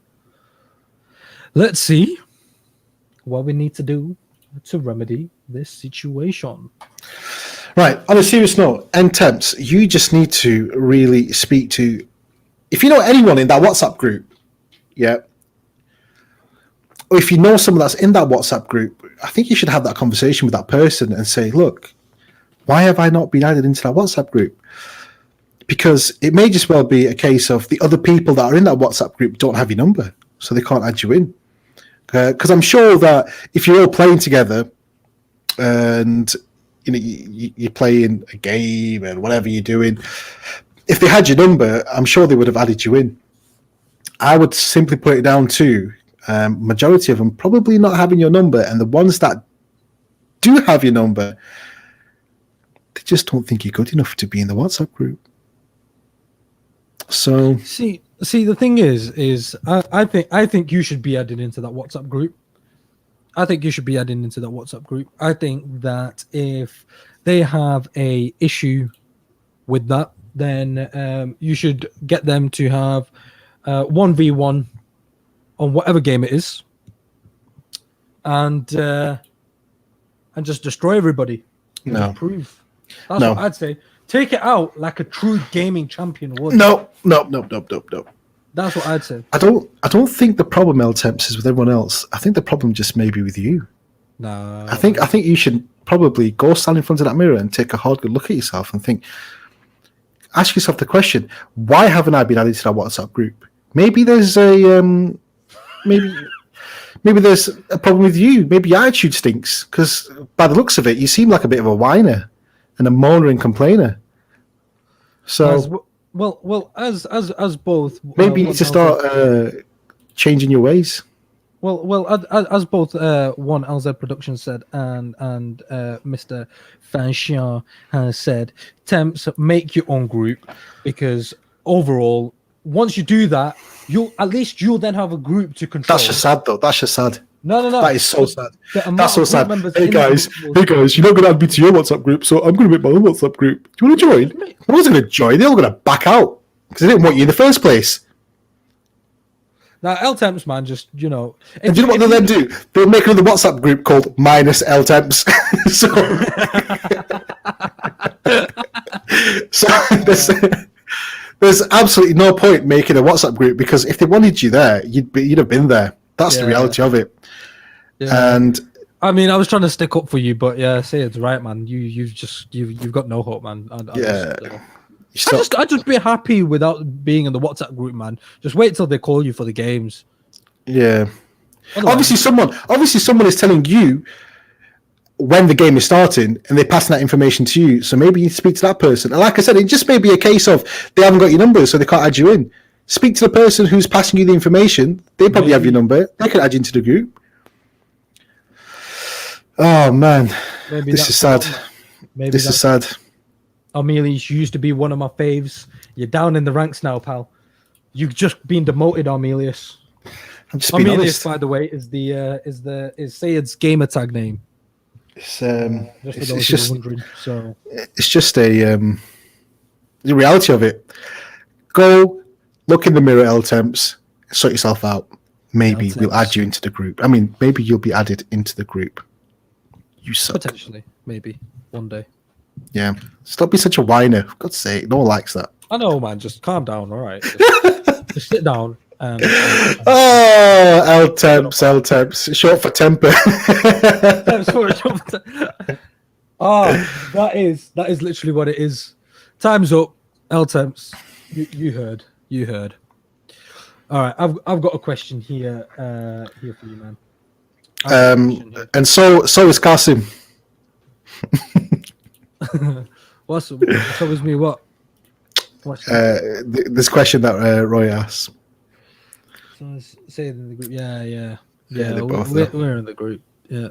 Let's see what we need to do to remedy this situation. Right. On a serious note, Temps, you just need to really speak to, if you know anyone in that WhatsApp group, or if you know someone that's in that WhatsApp group, I think you should have that conversation with that person and say, look, why have I not been added into that WhatsApp group? Because it may just well be a case of the other people that are in that WhatsApp group don't have your number, so they can't add you in. Because I'm sure that if you're all playing together and you're playing a game and whatever you're doing, if they had your number, I'm sure they would have added you in. I would simply put it down to majority of them probably not having your number, and the ones that do have your number, they just don't think you're good enough to be in the WhatsApp group. So see, the thing is I think you should be added into that WhatsApp group. I think you should be adding into that WhatsApp group. I think that if they have a issue with that, then you should get them to have 1v1 on whatever game it is, and just destroy everybody. No. Prove. That's No. what I'd say. Take it out like a true gaming champion would. No. That's what I'd say. I don't think the problem, El Temps, is with everyone else. I think the problem just may be with you. No. I think you should probably go stand in front of that mirror and take a hard good look at yourself and ask yourself the question: why haven't I been added to that WhatsApp group? Maybe there's a maybe there's a problem with you. Maybe your attitude stinks, because by the looks of it, you seem like a bit of a whiner and a moaner and complainer. So as both, maybe you need to start changing your ways. As both one LZ Production said and Mr. Fanchian has said, Temps, make your own group, because overall, once you do that, you'll then have a group to control. That's just sad, though. That's just sad. No. That is so sad. That's so sad. Hey guys, you're not going to add me to your WhatsApp group, so I'm going to make my own WhatsApp group. Do you want to join? I wasn't going to join. They're all going to back out because they didn't want you in the first place. Now, L Temps, man, just, And do you know what they'll then do? They'll make another WhatsApp group called minus L Temps. so there's absolutely no point making a WhatsApp group, because if they wanted you there, you'd have been there. That's the reality of it. Yeah. And I mean, I was trying to stick up for you, but yeah, say it's right, man. You've got no hope, man. I'd just be happy without being in the WhatsApp group, man. Just wait till they call you for the games. Yeah. Otherwise, Obviously someone is telling you when the game is starting, and they're passing that information to you. So maybe you need to speak to that person. And like I said, it just may be a case of they haven't got your number, so they can't add you in. Speak to the person who's passing you the information. They probably have your number. They can add you into the group. Oh man, this is sad. This is sad. Armelius, you used to be one of my faves. You're down in the ranks now, pal. You've just been demoted, Armelius. I'm just being honest. By the way, is Sayed's gamer tag name. It's just wondering. So it's just the reality of it. Go look in the mirror, L Temps. Sort yourself out. Maybe we'll add you into the group. I mean, maybe you'll be added into the group. You suck. Potentially, maybe one day. Yeah. Stop being such a whiner. For God's sake, no one likes that. I know, man. Just calm down, all right? Just sit down. L Temps. Short for temper. That is literally what it is. Time's up. L Temps. You heard. All right, I've got a question here for you, man. And so is Kasim. So is me what? This question that Roy asked. So say it in the group. Yeah. We're in the group. Yeah.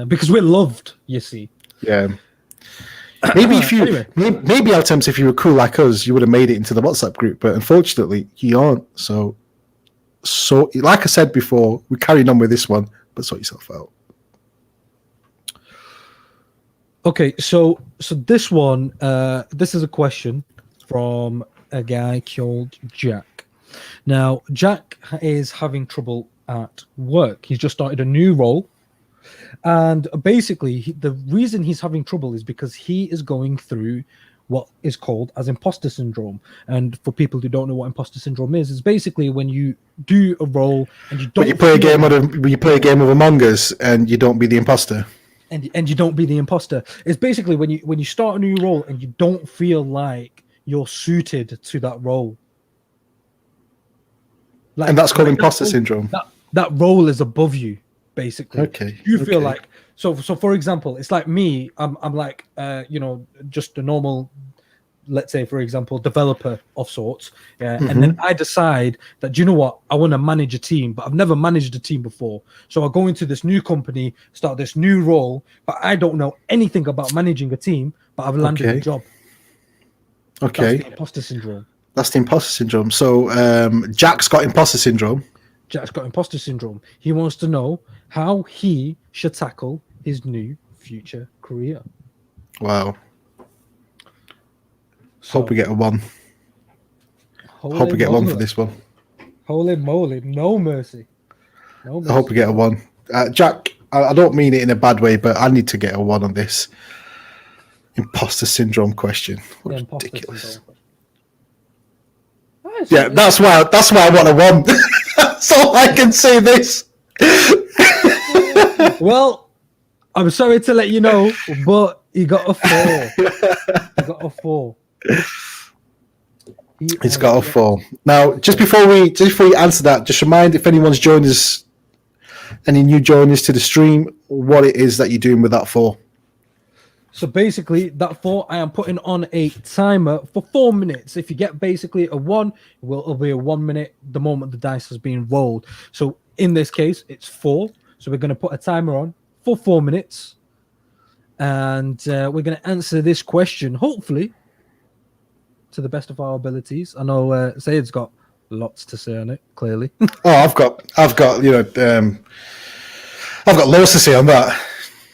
Because we're loved, you see. Yeah. Maybe maybe L Temps, if you were cool like us, you would have made it into the WhatsApp group. But unfortunately, you aren't. So like I said before, we're carrying on with this one, but sort yourself out. Okay, so this one, this is a question from a guy called Jack. Now, Jack is having trouble at work. He's just started a new role. And basically, the reason he's having trouble is because he is going through what is called as imposter syndrome. And for people who don't know what imposter syndrome is basically when you do a role and you don't. When you play a game of Among Us and you don't be the imposter. And you don't be the imposter. It's basically when you start a new role and you don't feel like you're suited to that role. And that's called imposter syndrome. That role is above you, basically. Okay. You feel like so. For example, it's like me. I'm like just a normal, let's say for example, developer of sorts. Yeah, and then I decide that, do you know what, I want to manage a team, but I've never managed a team before. So I go into this new company, start this new role, but I don't know anything about managing a team, but I've landed a job. Okay. That's the imposter syndrome. That's the imposter syndrome. So Jack's got imposter syndrome. Jack's got imposter syndrome. He wants to know how he should tackle his new future career. Wow. So, Hope we get a 1. Hope we get 1 for this one. Holy moly, no mercy. No mercy. I hope we get a 1. Jack, I don't mean it in a bad way, but I need to get a 1 on this imposter syndrome question. What ridiculous. Syndrome. Yeah, that's why I want a 1. So I can say this. Well, I'm sorry to let you know, but he got a 4. He got a 4. He's got a 4. Now, just before we answer that, just remind if anyone's joined us, any new joiners to the stream, what it is that you're doing with that 4. So basically, that 4, I am putting on a timer for 4 minutes. If you get basically a 1, it'll be a 1 minute the moment the dice has been rolled. So in this case, it's 4. So we're going to put a timer on for 4 minutes. And we're going to answer this question, hopefully, to the best of our abilities. I know Sayed's got lots to say on it, clearly. Oh, I've got I've got loads to say on that.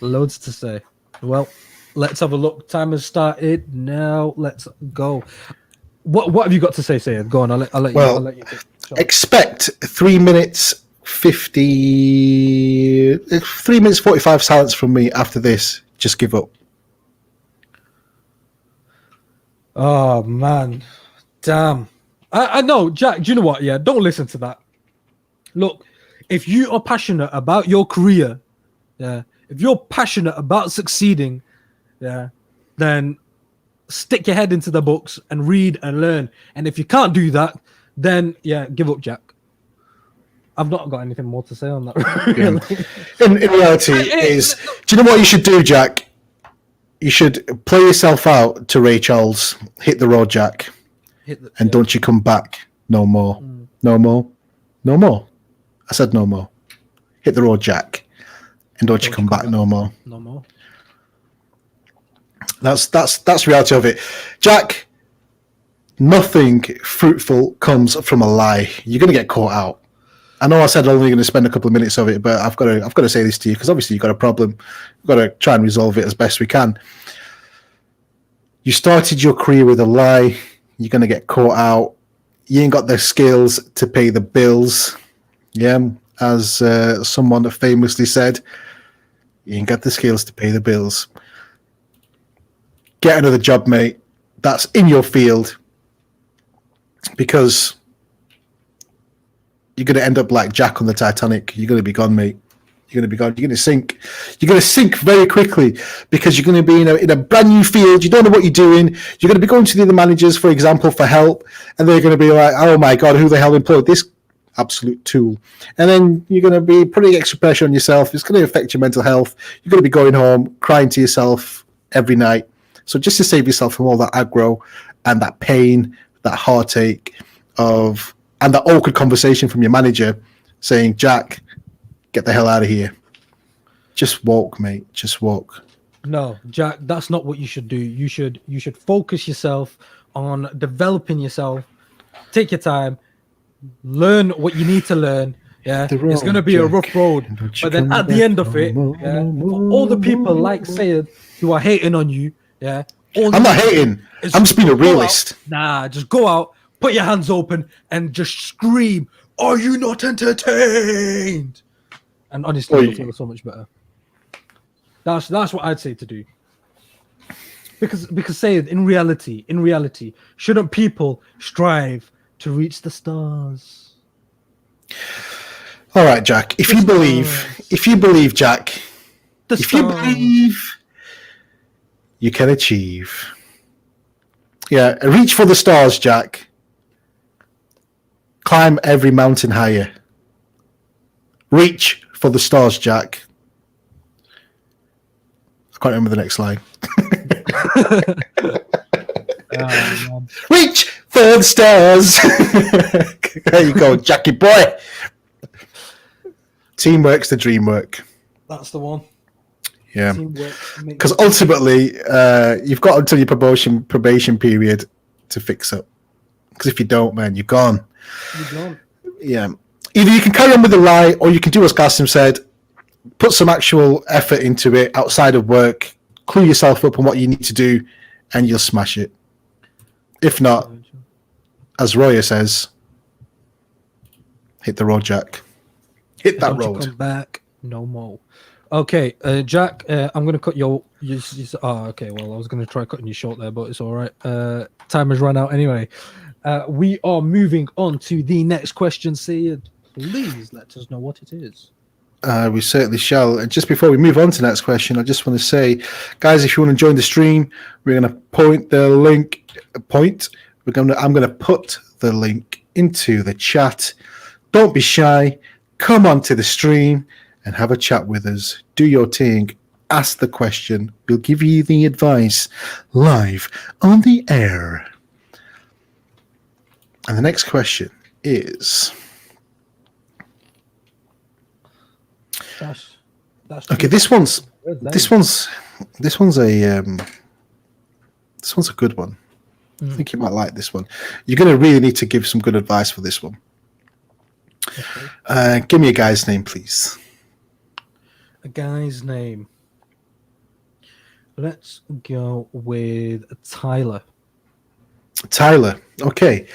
Loads to say. Well, let's have a look. Time has started now. Let's go. What have you got to say, Sayed? Go on. I'll let you expect 3 minutes 50. 3 minutes 45 silence from me after this. Just give up. Oh man, damn. I know, Jack. Do you know what? Yeah, don't listen to that. Look, if you are passionate about your career, yeah, if you're passionate about succeeding, yeah, then stick your head into the books and read and learn. And if you can't do that, then yeah, give up, Jack. I've not got anything more to say on that. Really. In reality, do you know what you should do, Jack? You should play yourself out to Ray Charles. Hit the road, Jack. Don't you come back no more. No more. No more. I said no more. Hit the road, Jack. And don't you come back no more. No more. That's reality of it. Jack, nothing fruitful comes from a lie. You're going to get caught out. I know I said I'm only going to spend a couple of minutes of it, but I've got to say this to you because obviously you've got a problem. We've got to try and resolve it as best we can. You started your career with a lie. You're going to get caught out. You ain't got the skills to pay the bills. Yeah, as someone famously said, you ain't got the skills to pay the bills. Get another job, mate. That's in your field because you're going to end up like Jack on the Titanic. You're going to be gone, mate. You're going to be gone. You're going to sink. You're going to sink very quickly because you're going to be in a brand new field. You don't know what you're doing. You're going to be going to the other managers, for example, for help. And they're going to be like, oh my God, who the hell employed this absolute tool? And then you're going to be putting extra pressure on yourself. It's going to affect your mental health. You're going to be going home, crying to yourself every night. So just to save yourself from all that aggro and that pain, that heartache and that awkward conversation from your manager saying, Jack, get the hell out of here. Just walk, mate. Just walk. No, Jack, that's not what you should do. You should focus yourself on developing yourself. Take your time. Learn what you need to learn. Yeah, it's going to be a rough road. But then at the end of it, for all the people like Sayed who are hating on you, yeah. I'm not hating. I'm just being a realist. Nah, just go out, put your hands open, and just scream, "Are you not entertained?" And honestly, you'll feel so much better. That's what I'd say to do. Because say it in reality, shouldn't people strive to reach the stars? All right, Jack. If you believe, Jack, you believe, you can achieve. Yeah, reach for the stars, Jack. Climb every mountain higher. Reach for the stars, Jack. I can't remember the next line. Reach for the stars. There you go, Jackie boy. Teamwork's the dream work. That's the one. Yeah, because ultimately, you've got until your probation period to fix up. Because if you don't, man, you're gone. You're gone. Yeah. either you can carry on with the lie, or you can do as Qasim said, put some actual effort into it outside of work, clue yourself up on what you need to do, and you'll smash it. If not, as Roya says, hit the road, Jack. Hit that Don't you road. come back no more. Okay, Jack, I'm going to cut your... okay, well, I was going to try cutting you short there, but it's all right. Time has run out anyway. We are moving on to the next question. Syed, please let us know what it is. We certainly shall. And just before we move on to the next question, I just want to say, guys, if you want to join the stream, we're going to point the link. I'm going to put the link into the chat. Don't be shy. Come on to the stream and have a chat with us. Do your thing. Ask the question. We'll give you the advice live on the air. And the next question is... That's okay, this one's a good one. I think you might like this one. You're going to really need to give some good advice for this one. Okay. Give me a guy's name, please. A guy's name. Let's go with Tyler. Tyler. Okay.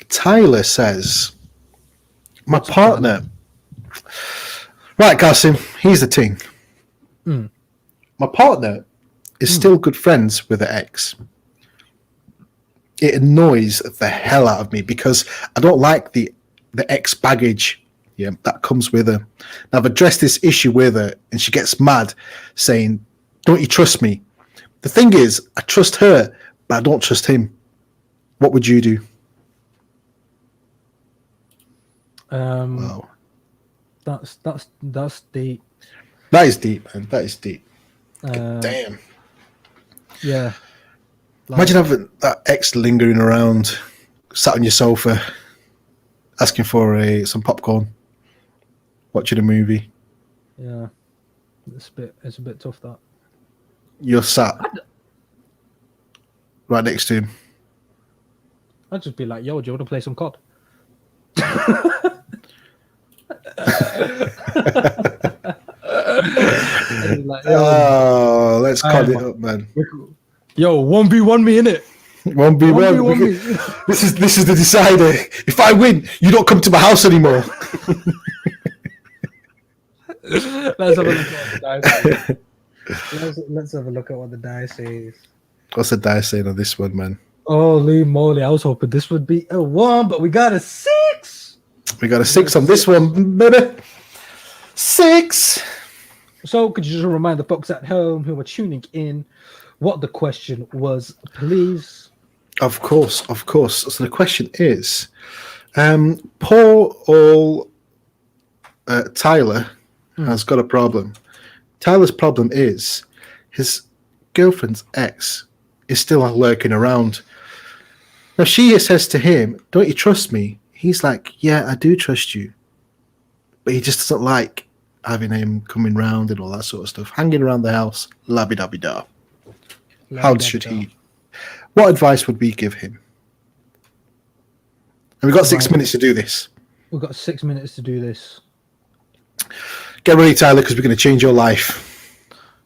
Tyler says, my partner... Right, Qasim, here's the thing. My partner is still good friends with her ex. It annoys the hell out of me because I don't like the ex baggage that comes with her. Now, I've addressed this issue with her and she gets mad saying, don't you trust me? The thing is, I trust her, but I don't trust him. What would you do? Wow. That's deep. That is deep, man. That is deep. Damn. Yeah. Imagine having that ex lingering around, sat on your sofa, asking for some popcorn, watching a movie. Yeah. It's a bit tough, that. You're sat right next to him. I'd just be like, yo, do you want to play some COD? Like, let's cut it up, man. Yo, 1v1 me, innit? 1v1. This is the decider. If I win, you don't come to my house anymore. Let's have a look at what the dice says. Let's have a look at what the dice says. What's the dice saying on this one, man? Holy moly, I was hoping this would be a 1, but we got a 6. We got a 6 on this one, baby. 6. So, could you just remind the folks at home who are tuning in what the question was, please? Of course. So the question is, poor old Tyler has got a problem. Tyler's problem is his girlfriend's ex is still lurking around. Now, she says to him, don't you trust me? He's like, yeah, I do trust you. But he just doesn't like having him coming round and all that sort of stuff. Hanging around the house, labby-dabby-da. How should he? What advice would we give him? And we've got 6 minutes to do this. We've got 6 minutes to do this. Get ready, Tyler, because we're going to change your life.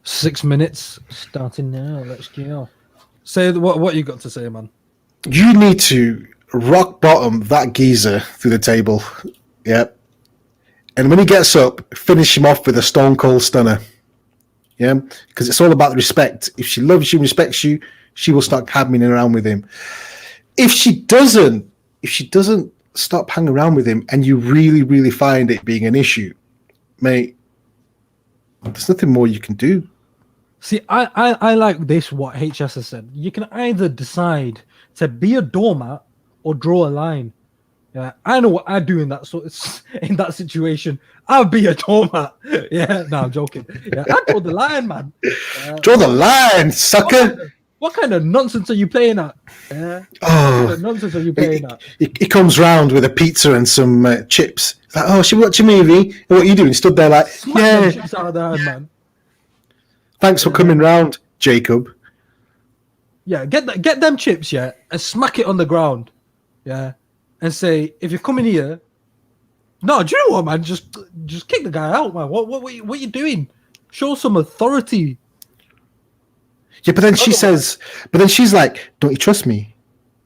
6 minutes starting now. Let's go. Say what you got to say, man. You need to rock bottom that geezer through the table. Yep. And when he gets up, finish him off with a stone cold stunner. Yeah, because it's all about the respect. If she loves you and respects you, she will start hanging around with him. If she doesn't stop hanging around with him, and you really, really find it being an issue, mate, there's nothing more you can do. See, I like this, what HS has said. You can either decide to be a doormat or draw a line. Yeah, I know what I'd do in that situation. I'll be a doormat. Yeah, no, I'm joking. Yeah, I'd draw the line, man. Draw the line, sucker. What kind of nonsense are you playing at? Yeah. What kind of nonsense are you playing at? He comes round with a pizza and some chips. He's like, oh, should we watch a movie? And what are you doing? Stood there like, Smack them chips out of the hand, man. Thanks for coming round, Jacob. Yeah, get them chips, yeah, and smack it on the ground. Yeah. And say, if you're coming here, No, do you know what, man? Just kick the guy out, man. What you doing? Show some authority. Yeah, but then she's like, "Don't you trust me?"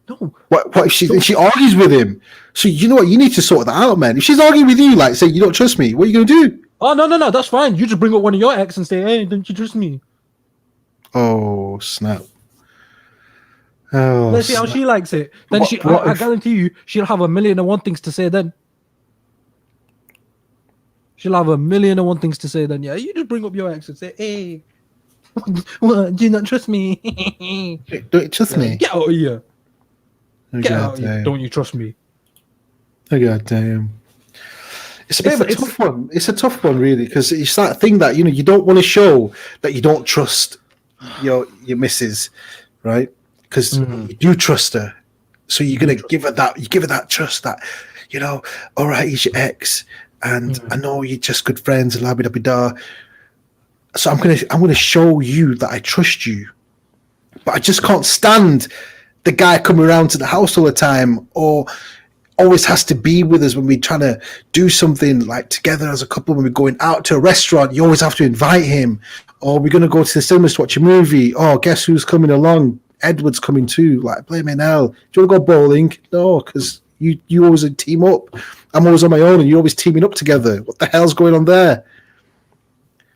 No. What if she argues with him? So you know what? You need to sort that out, man. If she's arguing with you, like, say you don't trust me, what are you gonna do? Oh no, that's fine. You just bring up one of your ex and say, "Hey, don't you trust me?" Oh snap! Oh, Let's see how she likes it. Then I guarantee you, she'll have 1,000,001 things to say then. She'll have 1,000,001 things to say then. Yeah, you just bring up your ex and say, "Hey, what? Do you not trust me? Don't you trust me? Get out of here! Get out of here! Damn. Don't you trust me?" Oh god damn! It's a bit of a tough one. It's a tough one, really, because it's that thing that you don't want to show that you don't trust your missus, right? Because you do trust her, so you're gonna give her that. You give her that trust that, all right, he's your ex, and I know you're just good friends, and la da da. So I'm gonna show you that I trust you, but I just can't stand the guy coming around to the house all the time, or always has to be with us when we're trying to do something like together as a couple. When we're going out to a restaurant, you always have to invite him, or we're gonna go to the cinemas to watch a movie. Oh, guess who's coming along? Edward's coming too. Like, blaming hell. Do you want to go bowling? No, because you always team up. I'm always on my own, and you're always teaming up together. What the hell's going on there?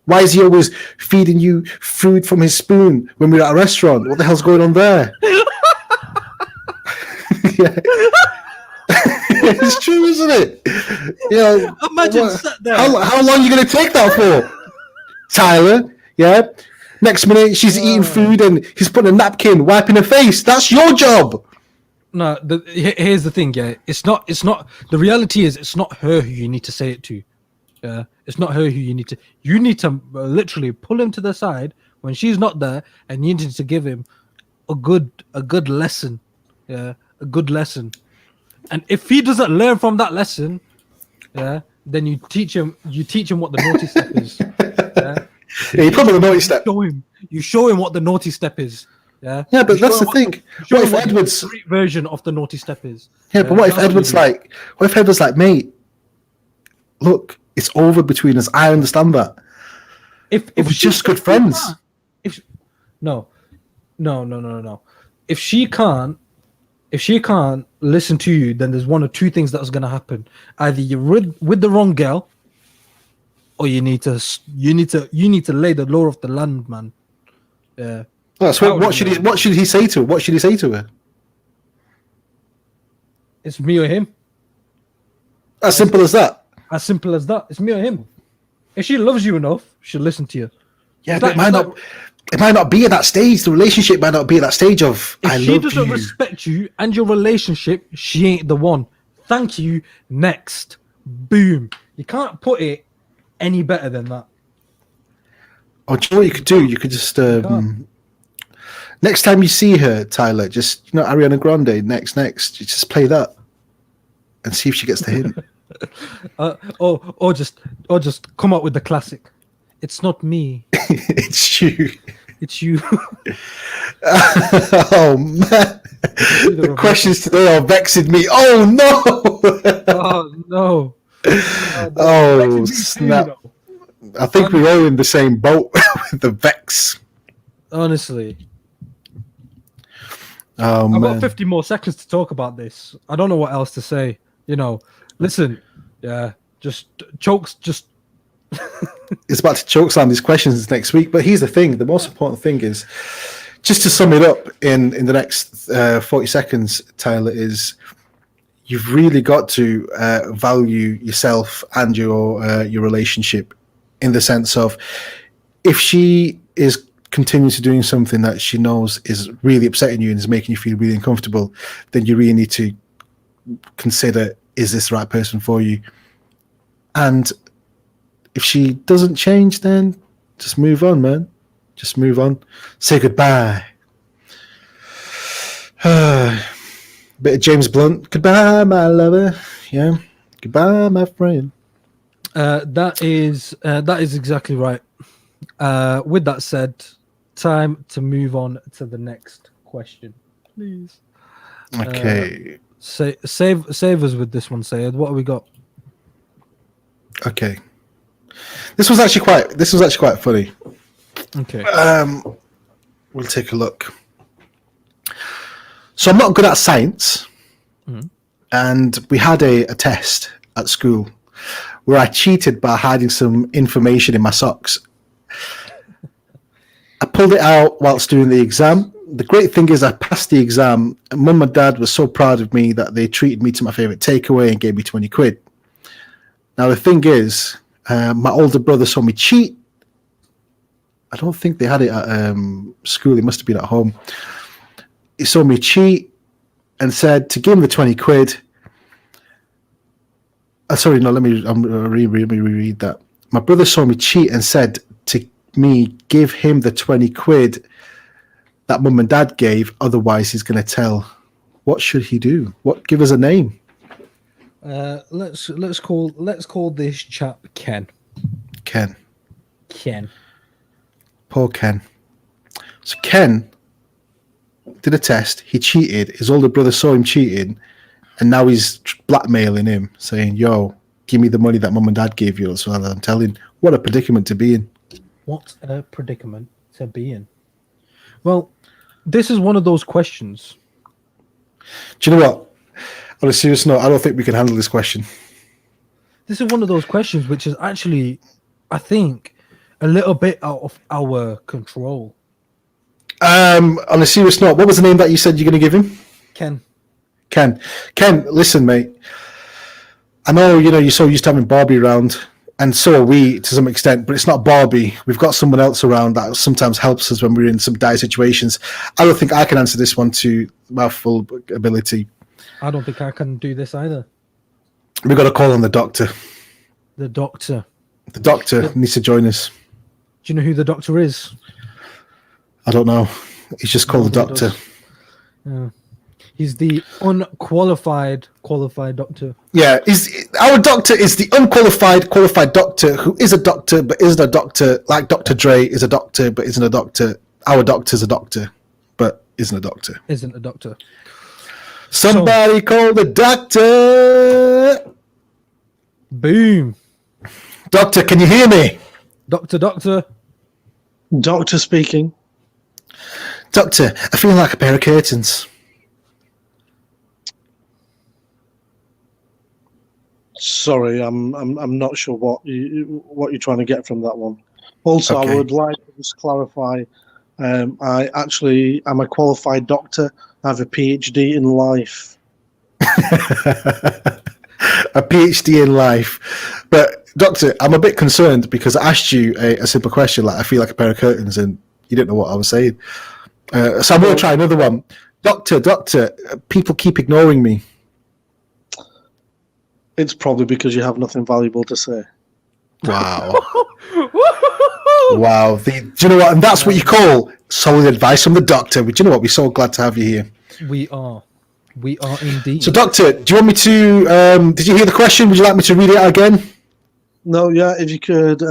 Why is he always feeding you food from his spoon when we're at a restaurant? What the hell's going on there? Yeah. It's true, isn't it? Imagine sat there. How long are you going to take that for, Tyler? Yeah. Next minute, she's eating food and he's putting a napkin, wiping her face. That's your job. No, here's the thing. Yeah, it's not. The reality is, it's not her who you need to say it to. Yeah, it's not her who you need to. You need to literally pull him to the side when she's not there, and you need to give him a good lesson. Yeah, a good lesson. And if he doesn't learn from that lesson, yeah, then you teach him what the naughty step is. Yeah, you put him on the naughty step. You show him what the naughty step is. Yeah. Yeah, but that's the thing. What if Edward's the version of the naughty step is? Yeah, but what if Edward's like? What if Edward's like, mate? Look, it's over between us. I understand that. If we're just good friends. No. If she can't listen to you, then there's one or two things that's going to happen. Either you're with the wrong girl, or you need to lay the law of the land, man. Yeah. So what should he say to her? What should he say to her? It's me or him. As simple as that. As simple as that. It's me or him. If she loves you enough, she'll listen to you. Yeah, but it might not be at that stage. The relationship might not be at that stage of if I love you. If she doesn't respect you and your relationship, she ain't the one. Thank you. Next. Boom. You can't put it any better than that. Oh, do you know what you could do? You could just next time you see her, Tyler, just Ariana Grande, next, you just play that and see if she gets the hint. or just come up with the classic. It's not me. It's you. It's you. Oh man, the questions today are vexing me. Oh no. Oh no. Oh snap. I think we're all in the same boat with the vex. Honestly. Oh, I've got 50 more seconds to talk about this. I don't know what else to say. Listen, yeah, just chokes, just. It's about to choke slam these questions next week. But here's the thing: the most important thing is, just to sum it up in the next 40 seconds, Tyler, is you've really got to value yourself and your relationship, in the sense of if she is continuing to doing something that she knows is really upsetting you and is making you feel really uncomfortable, then you really need to consider, is this the right person for you? And if she doesn't change, then just move on, man. Just move on. Say goodbye. Bit of James Blunt. Goodbye, my lover. Yeah. Goodbye, my friend. That is exactly right. With that said, time to move on to the next question, please. Okay. Save us with this one, Sayed. What have we got? Okay. This was actually quite funny. Okay. We'll take a look. So I'm not good at science, and we had a test at school where I cheated by hiding some information in my socks. I pulled it out whilst doing the exam. The great thing is I passed the exam, and Mum and Dad were so proud of me that they treated me to my favourite takeaway and gave me 20 quid. Now, the thing is, my older brother saw me cheat. I don't think they had it at school. It must have been at home. He saw me cheat and said to give him the 20 quid. Sorry, no, let me reread that. My brother saw me cheat and said to me, give him the 20 quid that Mum and Dad gave, otherwise he's going to tell. What should he do? Give us a name. Let's call this chap Ken. Ken. Ken. Poor Ken. So Ken did a test. He cheated. His older brother saw him cheating, and now he's blackmailing him, saying, "Yo, give me the money that Mum and Dad gave you." So I'm telling. What a predicament to be in. What a predicament to be in. Well, this is one of those questions. Do you know what? On a serious note, I don't think we can handle this question. This is one of those questions which is actually, I think, a little bit out of our control. On a serious note, what was the name that you said you're going to give him? Ken. Ken, listen, mate. I know, you're so used to having Barbie around, and so are we to some extent, but it's not Barbie. We've got someone else around that sometimes helps us when we're in some dire situations. I don't think I can answer this one to my full ability. I don't think I can do this either. We've got to call on the doctor. The doctor. The doctor needs to join us. Do you know who the doctor is? I don't know. He's just called the doctor. Yeah. He's the qualified doctor. Yeah, our doctor is the qualified doctor who is a doctor but isn't a doctor, like Dr. Dre is a doctor but isn't a doctor. Our doctor's a doctor but isn't a doctor. Isn't a doctor. Somebody call the doctor. Boom. Doctor, can you hear me? Doctor. Doctor speaking. Doctor, I feel like a pair of curtains. Sorry, I'm not sure what you're trying to get from that one. Also, Okay. I would like to just clarify. I actually am a qualified doctor. I have a PhD in life. A PhD in life. But, Doctor, I'm a bit concerned because I asked you a simple question, like I feel like a pair of curtains, and you didn't know what I was saying. So I'm going to try another one. Doctor, people keep ignoring me. It's probably because you have nothing valuable to say. Wow. Wow. Do you know what? And that's what you call solid advice from the doctor. But do you know what? We're so glad to have you here. We are indeed. So, Doctor, do you want me to... did you hear the question? Would you like me to read it out again? No, yeah, if you could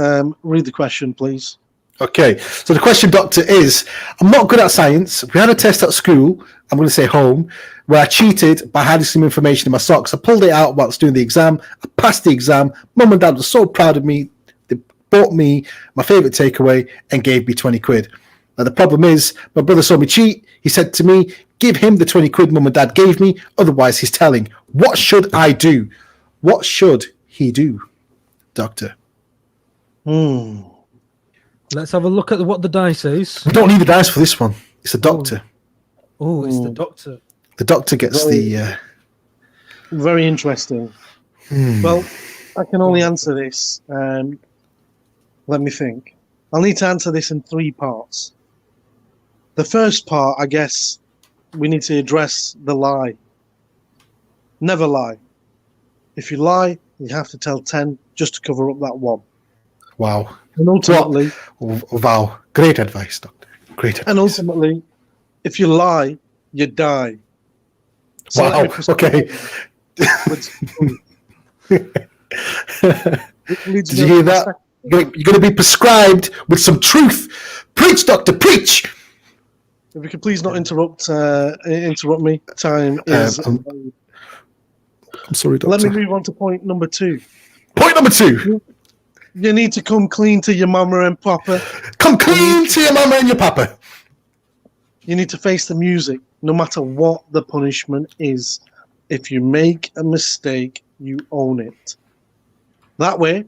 read the question, please. Okay. So the question, Doctor, is... I'm not good at science. We had a test at school. I'm going to say home, where I cheated by hiding some information in my socks. I pulled it out whilst doing the exam. I passed the exam. Mum and Dad were so proud of me. They bought me my favourite takeaway and gave me 20 quid. Now, the problem is, my brother saw me cheat. He said to me, give him the 20 quid Mum and Dad gave me, otherwise he's telling. What should I do? What should he do, Doctor? Let's have a look at what the dice says. We don't need the dice for this one. It's the doctor. Oh, it's the doctor. The doctor gets the... Very interesting. Well, I can only answer this. Let me think. I'll need to answer this in 3 parts. The first part, I guess, we need to address the lie. Never lie. If you lie, you have to tell 10 just to cover up that one. Wow. And ultimately, Wow. Great advice, Doctor. Great advice. and ultimately, if you lie, you die. So Wow. let me proceed Okay. Did Did you hear that? You're going to be prescribed with some truth. Preach, Doctor, preach. If you could please not interrupt me. Time is. I'm sorry, Doctor. Let me move on to point number 2. Point number 2. You need to come clean to your mama and papa. Come clean to your mama and your papa. You need to face the music, no matter what the punishment is. If you make a mistake, you own it. That way,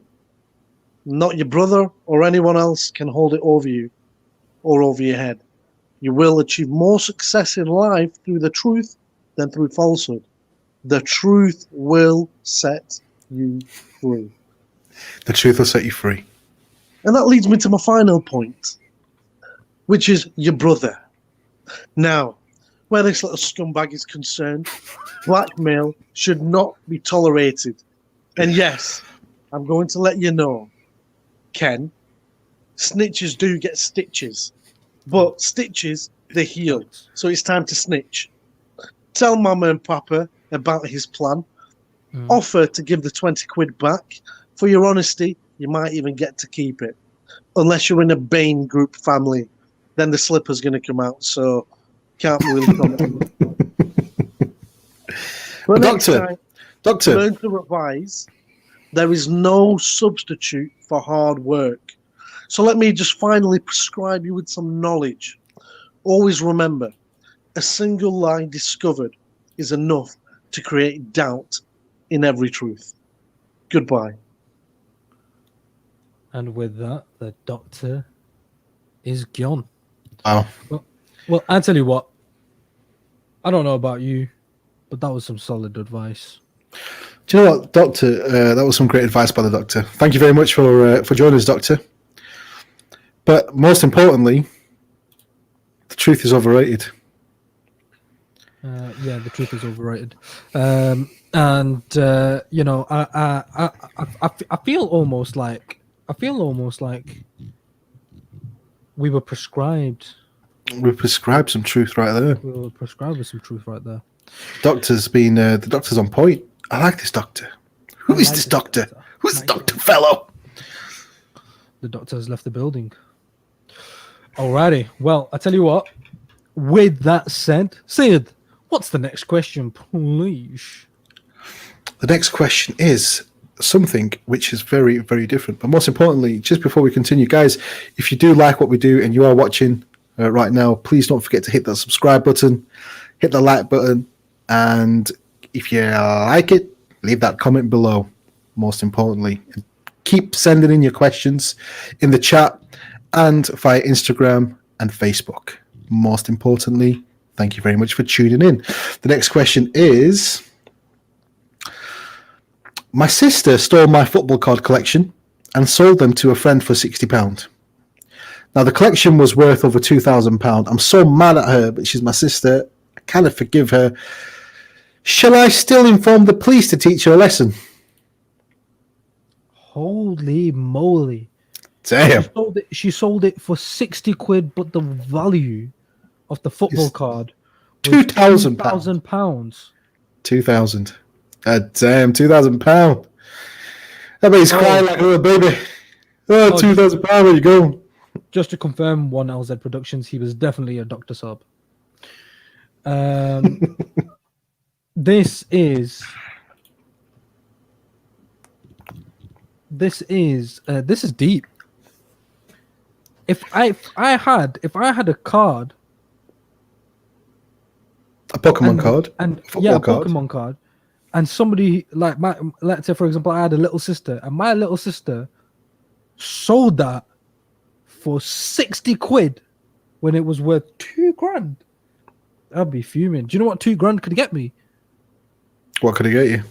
not your brother or anyone else can hold it over you or over your head. You will achieve more success in life through the truth than through falsehood. The truth will set you free. The truth will set you free. And that leads me to my final point, which is your brother. Now, where this little scumbag is concerned, blackmail should not be tolerated. And yes, I'm going to let you know, Ken, snitches do get stitches, but stitches, they heal. So it's time to snitch. Tell Mama and Papa about his plan. Offer to give the 20 quid back. For your honesty, you might even get to keep it. Unless you're in a Bain group family, then the slipper's going to come out, so can't really comment. But Doctor, learn to revise. There is no substitute for hard work. So let me just finally prescribe you with some knowledge. Always remember, a single lie discovered is enough to create doubt in every truth. Goodbye. And with that, the doctor is gone. Wow. Well, I tell you what. I don't know about you, but that was some solid advice. Do you know what, Doctor? That was some great advice by the Doctor. Thank you very much for joining us, Doctor. But most importantly, the truth is overrated. Yeah, the truth is overrated. You know, I feel almost like we were prescribed. We prescribed some truth right there. We were prescribed with some truth right there. The doctor's on point. I like this doctor. Who is this doctor? Who's the doctor fellow? The doctor has left the building. Alrighty. Well, I tell you what. With that said, Sid, what's the next question, please? The next question is something which is very, very different. But most importantly, just before we continue, guys, if you do like what we do and you are watching right now, please don't forget to hit that subscribe button, hit the like button, and if you like it, leave that comment below. Most importantly, keep sending in your questions in the chat and via Instagram and Facebook. Most importantly, thank you very much for tuning in. The next question is: my sister stole my football card collection and sold them to a friend for £60. Now, the collection was worth over £2,000. I'm so mad at her, but she's my sister. I cannot forgive her. Shall I still inform the police to teach her a lesson? Holy moly. Damn. She sold it for 60 quid, but the value of the football card was £2,000. 2,000. Damn, £2,000. That makes crying like a little baby. Oh, £2,000, where you go? Just to confirm, 1LZ Productions, he was definitely a Dr. Sub. This is deep. If I had a card, a Pokemon card, Pokemon card, and somebody like let's say for example, I had a little sister, and my little sister sold that for 60 quid when it was worth £2,000. I'd be fuming. Do you know what £2,000 could get me? What could it get you?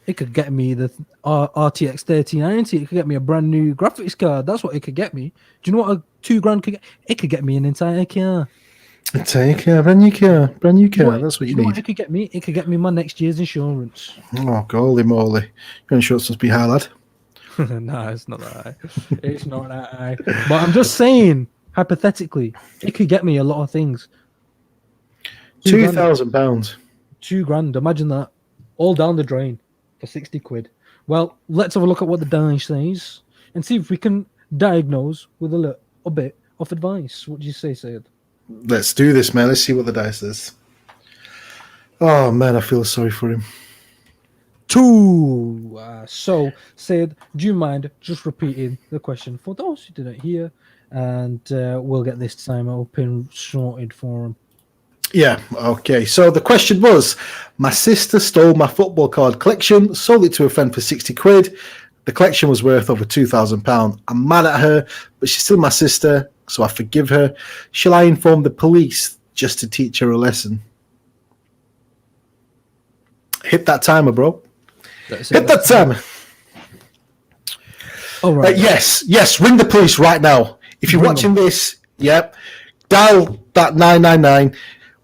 It could get me the RTX 3090. It could get me a brand new graphics card. That's what it could get me. Do you know what a £2,000 could get? It could get me an entire car. Entire car, brand new car. That's what you need. What it could get me? It could get me my next year's insurance. Oh, golly moly! Your insurance must be high, lad. No, it's not that high. It's not that high. But I'm just saying, hypothetically, it could get me a lot of things. £2,000. £2,000. Imagine that. All down the drain for 60 quid. Well, let's have a look at what the dice says and see if we can diagnose with a little bit of advice. What do you say, Sayed? Let's do this, man. Let's see what the dice says. Oh, man, I feel sorry for him. 2. So, Sid, do you mind just repeating the question for those who didn't hear? And we'll get this time open sorted for them. Yeah, okay. So the question was, my sister stole my football card collection, sold it to a friend for 60 quid. The collection was worth over £2,000. I'm mad at her, but she's still my sister, so I forgive her. Shall I inform the police just to teach her a lesson? Hit that timer, bro. Hit that timer. All right. Yes, ring the police right now. If you're watching this, dial that 999.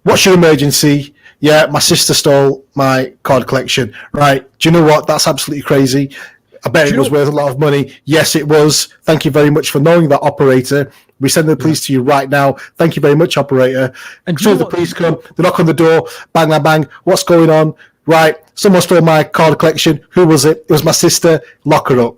What's your emergency? Yeah, my sister stole my card collection. Right. Do you know what? That's absolutely crazy. I bet it was worth a lot of money. Yes, it was. Thank you very much for knowing that, operator. We send the police to you right now. Thank you very much, operator. And as soon as the police come, they knock on the door. Bang, bang, bang. What's going on? Right. Someone stole my card collection. Who was it? It was my sister. Lock her up.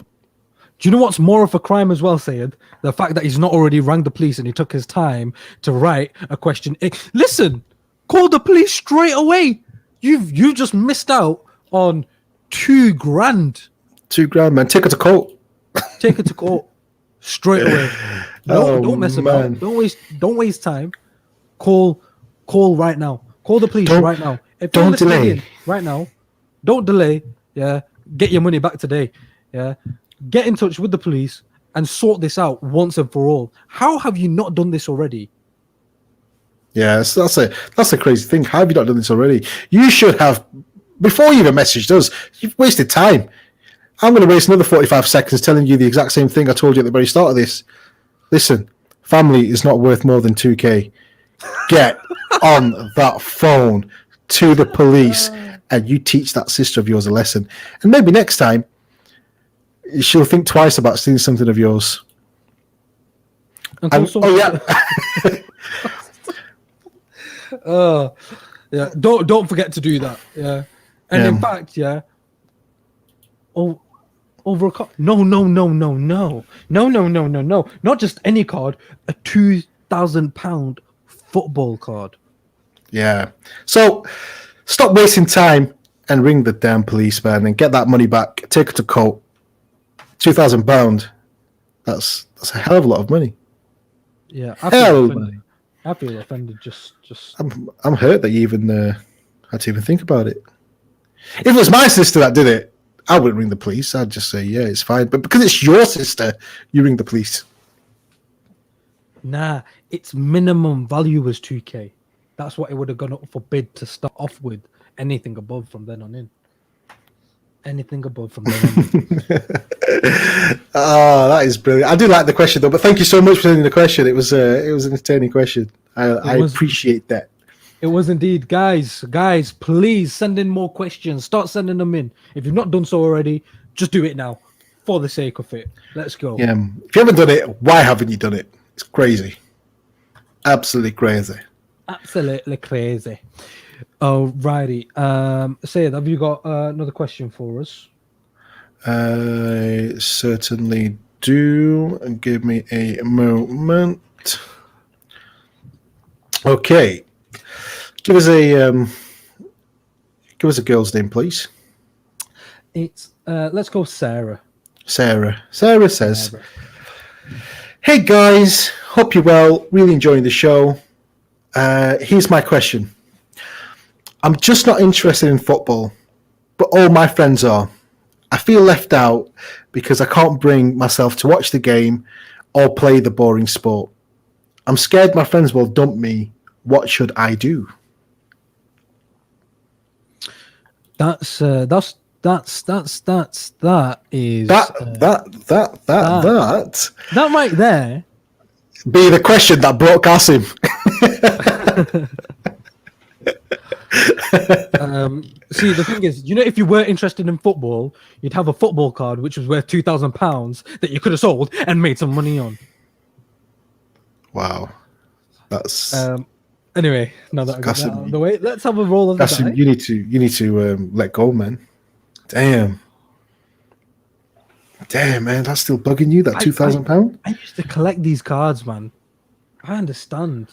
Do you know what's more of a crime as well, Sayed? The fact that he's not already rang the police and he took his time to write a question. Listen, call the police straight away. You've just missed out on $2,000. £2,000, man. Take her to court. Take her to court straight away. Don't mess about. Don't waste time. Call right now. Call the police right now. If don't delay. Right now. Don't delay. Yeah. Get your money back today. Yeah. Get in touch with the police and sort this out once and for all. How have you not done this already? Yeah, that's a crazy thing. How have you not done this already? You should have, before you even messaged us. You've wasted time. I'm going to waste another 45 seconds telling you the exact same thing I told you at the very start of this. Listen, family is not worth more than 2K. Get on that phone to the police and you teach that sister of yours a lesson. And maybe next time, she'll think twice about stealing something of yours. Don't forget to do that. Yeah, and in fact, over a card. No, not just any card. A £2,000 football card. Yeah. So stop wasting time and ring the damn policeman and get that money back. Take her to court. £2,000. That's a hell of a lot of money. Yeah, I feel offended. Just. I'm hurt that you even had to even think about it. If it was my sister that did it, I wouldn't ring the police. I'd just say, yeah, it's fine. But because it's your sister, you ring the police. Nah, its minimum value was 2K. That's what it would have gone up for bid to start off with. Anything above from then on in. Anything above from then on. Oh, that is brilliant. I do like the question though, but thank you so much for sending the question. It was an entertaining question. I appreciate that. It was indeed. Guys, please send in more questions. Start sending them in. If you've not done so already, just do it now. For the sake of it. Let's go. Yeah. If you haven't done it, why haven't you done it? It's crazy. Absolutely crazy. Absolutely crazy. Alrighty. Sayed, have you got another question for us? I certainly do. Give me a moment. Okay. Give us a girl's name, please. It's let's go Sarah. Sarah says, "Hey guys, hope you're well. Really enjoying the show. Here's my question. I'm just not interested in football, but all my friends are. I feel left out because I can't bring myself to watch the game or play the boring sport. I'm scared my friends will dump me. What should I do?" That right there be the question that brought Qasim. See, the thing is, if you were interested in football, you'd have a football card which was worth £2,000 that you could have sold and made some money on. Wow, that's anyway. Now that I got that out of the way, let's have a roll of the dice. You need to let go, man. Damn, man, that's still bugging you. That £2,000. I used to collect these cards, man. I understand.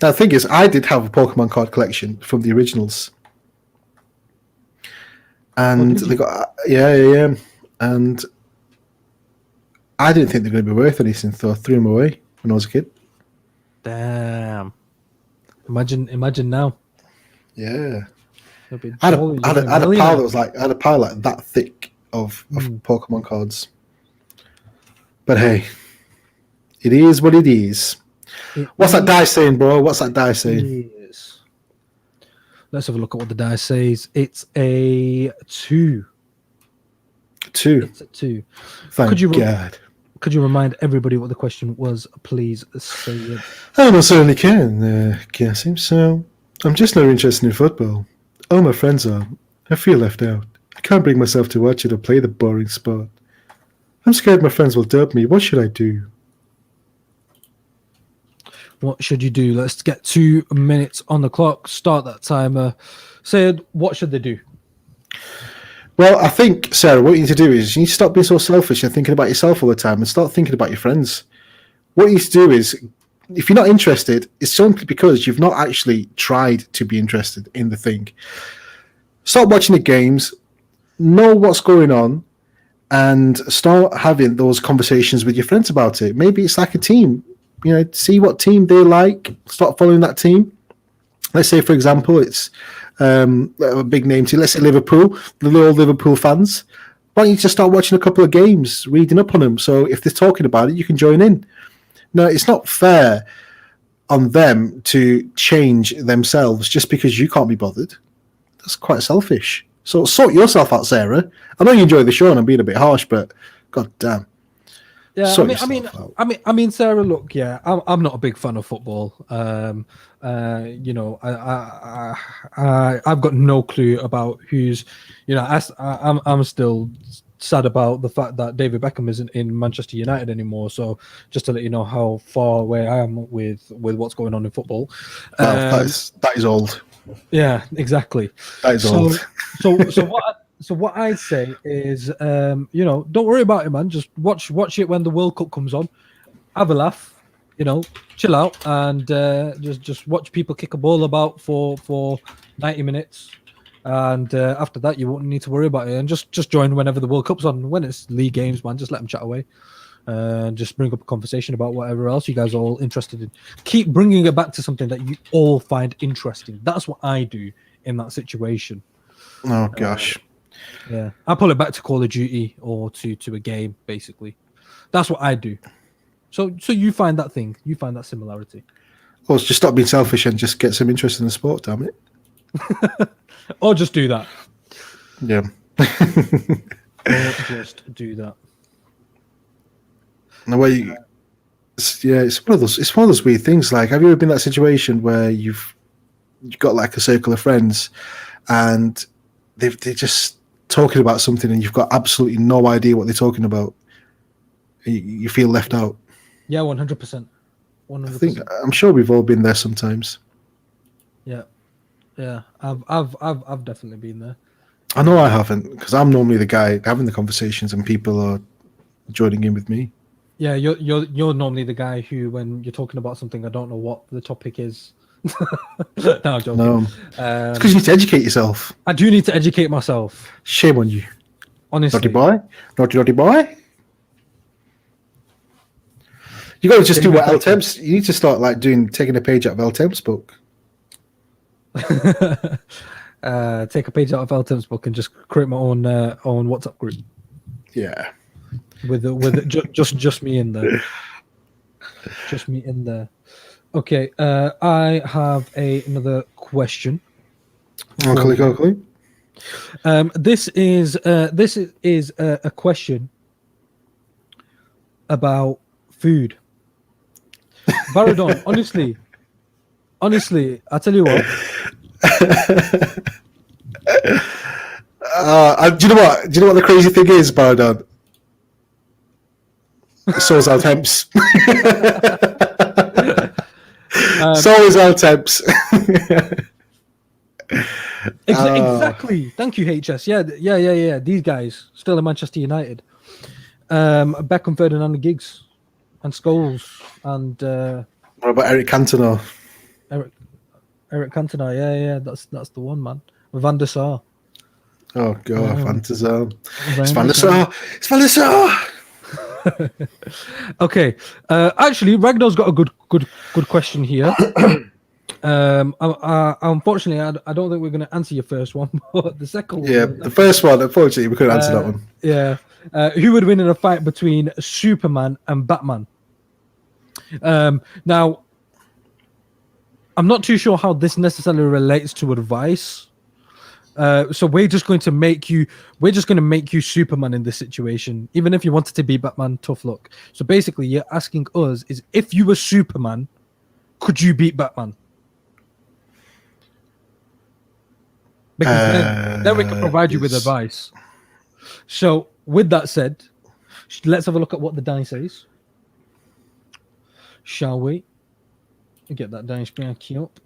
Now, the thing is, I did have a Pokemon card collection from the originals. and did they you? got yeah, and I didn't think they were going to be worth anything, so I threw them away when I was a kid. Damn. Imagine now. Yeah, You'll be I had balling, I you'll had be a, a I had a pile millionaire. that was like I had a pile like that thick of Pokemon cards. But hey, it is what it is. It What's that die saying, bro? What's that die saying? is. Let's have a look at what the die says. It's a 2. 2. It's a 2. Thank you God. could you remind everybody what the question was? Please say it. I most certainly can, Cassim. So, I'm just not interested in football. All my friends are. I feel left out. I can't bring myself to watch it or play the boring sport. I'm scared my friends will dub me. What should I do? What should you do? Let's get 2 minutes on the clock. Start that timer. Say what should they do? Well, I think, Sarah, what you need to do is you need to stop being so selfish and thinking about yourself all the time and start thinking about your friends. What you need to do is, if you're not interested, it's simply because you've not actually tried to be interested in the thing. Start watching the games, know what's going on, and start having those conversations with your friends about it. Maybe it's like a team. See what team they like, start following that team. Let's say, for example, it's a big name team. Let's say Liverpool, the old Liverpool fans. Why don't you just start watching a couple of games, reading up on them? So if they're talking about it, you can join in. No, it's not fair on them to change themselves just because you can't be bothered. That's quite selfish. So sort yourself out, Sarah. I know you enjoy the show and I'm being a bit harsh, but god damn. Yeah, Sort I mean, yourself out. I mean, Sarah. Look, yeah, I'm not a big fan of football. I've got no clue about who's, I'm still sad about the fact that David Beckham isn't in Manchester United anymore. So just to let you know how far away I am with what's going on in football. Well, that is old. Yeah, exactly. That is old. So what I say is, don't worry about it, man. Just watch it when the World Cup comes on. Have a laugh, chill out, and just watch people kick a ball about for 90 minutes. And after that, you won't need to worry about it. And just join whenever the World Cup's on. When it's league games, man, just let them chat away. And just bring up a conversation about whatever else you guys are all interested in. Keep bringing it back to something that you all find interesting. That's what I do in that situation. Oh gosh. Yeah, I pull it back to Call of Duty or to a game, basically. That's what I do. So you find that thing, you find that similarity. Well, just stop being selfish and just get some interest in the sport, damn it. Or just do that. Yeah. Or just do that. The way, it's one of those weird things. Like, have you ever been in that situation where you've got like a circle of friends, and they're just talking about something, and you've got absolutely no idea what they're talking about. You feel left out. Yeah, 100%. 100%. I'm sure we've all been there sometimes. Yeah. I've definitely been there. I know I haven't, because I'm normally the guy having the conversations, and people are joining in with me. Yeah, you're normally the guy who, when you're talking about something, I don't know what the topic is. No, I'm joking. No, it's because you need to educate yourself. I do need to educate myself. Shame on you, Honestly. naughty boy. You got to just do what L Temps. You need to start like taking a page out of L Temps' book. Take a page out of L Tim's book and just create my own WhatsApp group. Yeah, with just me in there. Just me in there. Okay, I have another question. Okay. This is a question about food. Baradon, honestly, I tell you what. Do you know what? Do you know what the crazy thing is, Baradon? So is our temps. So is our temps. Exactly. Thank you, HS. Yeah. These guys still in Manchester United. Beckham, Ferdinand, and Giggs, and Scholes, and What about Eric Cantona? Eric Cantona. Yeah. That's the one, man. Van der Sar. Oh god, Phantasm. It's Random. Phantasm. Okay. Actually, Ragnar's got a good question here. Unfortunately, I don't think we're going to answer your first one, but the second one. Yeah, the first one, unfortunately, we couldn't answer that one. Yeah. Who would win in a fight between Superman and Batman? Now, I'm not too sure how this necessarily relates to advice. So we're just going to make you Superman in this situation. Even if you wanted to be Batman, tough luck. So basically, you're asking us is if you were Superman, could you beat Batman? Because then we can provide you with advice. So with that said, let's have a look at what the die says. Shall we? Get that dice back up.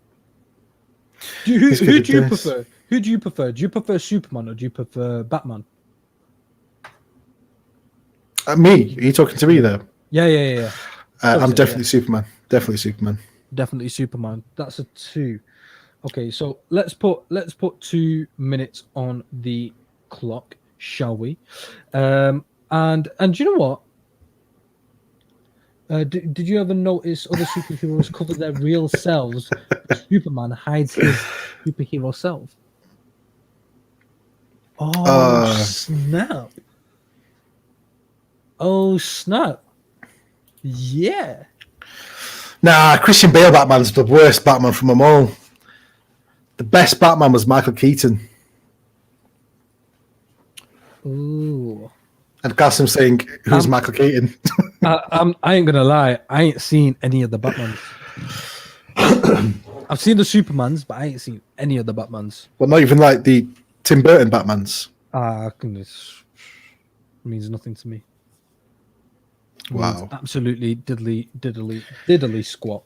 Who do you prefer? Who do you prefer? Do you prefer Superman or do you prefer Batman? Me? Are you talking to me there? Yeah. I'm definitely Superman. Definitely Superman. Definitely Superman. That's a 2. Okay, so let's put 2 minutes on the clock, shall we? And you know what? Did you ever notice other superheroes cover their real selves? Superman hides his superhero self. Oh, snap. Oh, snap. Yeah. Nah, Christian Bale Batman's the worst Batman from them all. The best Batman was Michael Keaton. Ooh. And Gassim saying, who's Michael Keaton? I ain't gonna lie, I ain't seen any of the Batmans. I've seen the Supermans, but I ain't seen any of the Batmans. Well, not even like the Tim Burton Batmans. This means nothing to me. Wow. Absolutely diddly squat.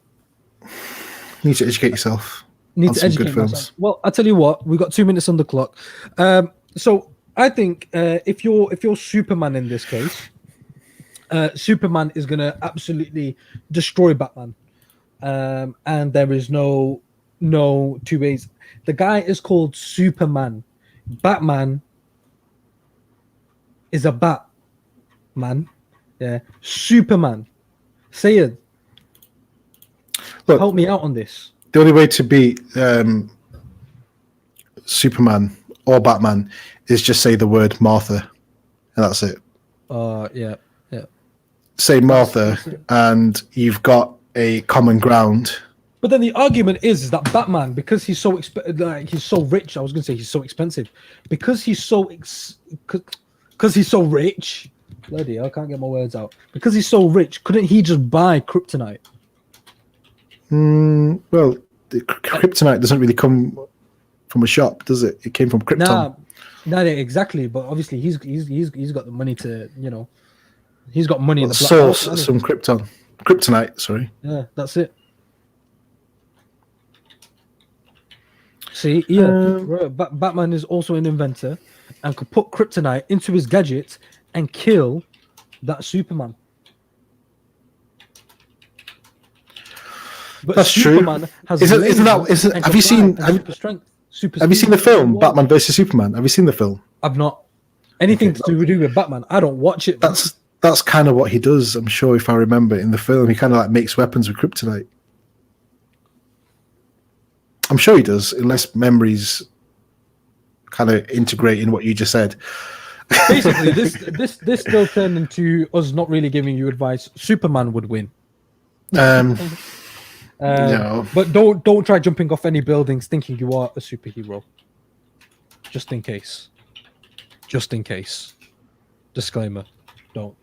You need to educate yourself. Need to educate myself. Well, I tell you what, we've got 2 minutes on the clock. So I think if you're Superman in this case, Superman is gonna absolutely destroy Batman, and there is no two ways. The guy is called Superman. Batman is a Batman. Yeah, Superman. Say it. Look, help me out on this. The only way to beat Superman or Batman is just say the word Martha, and that's it. Yeah. Say Martha, and you've got a common ground. But then the argument is that Batman, because he's so he's so rich. I was going to say he's so expensive, because he's so because he's so rich. Bloody hell, I can't get my words out. Because he's so rich, couldn't he just buy kryptonite? Well, the kryptonite doesn't really come from a shop, does it? It came from Krypton. Nah, exactly. But obviously, he's got the money to, he's got money in the black source market, some kryptonite. Sorry. Yeah, that's it. See, Batman is also an inventor and could put kryptonite into his gadget and kill that Superman. But that's Superman true. Has have you seen? Have you seen the film Batman versus Superman? Have you seen the film? I've not. Anything to do with Batman, I don't watch it. That's kind of what he does. I'm sure, if I remember in the film, he kind of like makes weapons with kryptonite. I'm sure he does, unless memories kind of integrate in what you just said. Basically, this still turned into us not really giving you advice. Superman would win. No. But don't try jumping off any buildings thinking you are a superhero. Just in case. Disclaimer. Don't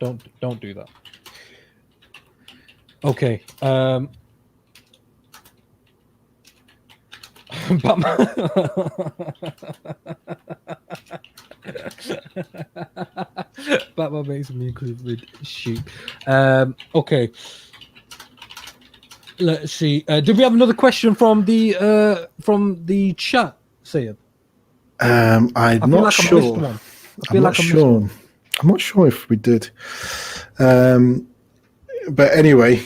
do that. Okay. Batman makes me include shoot. Okay. Let's see. Did we have another question from the chat, Sayed? I'm not sure. I'm not sure if we did. But anyway,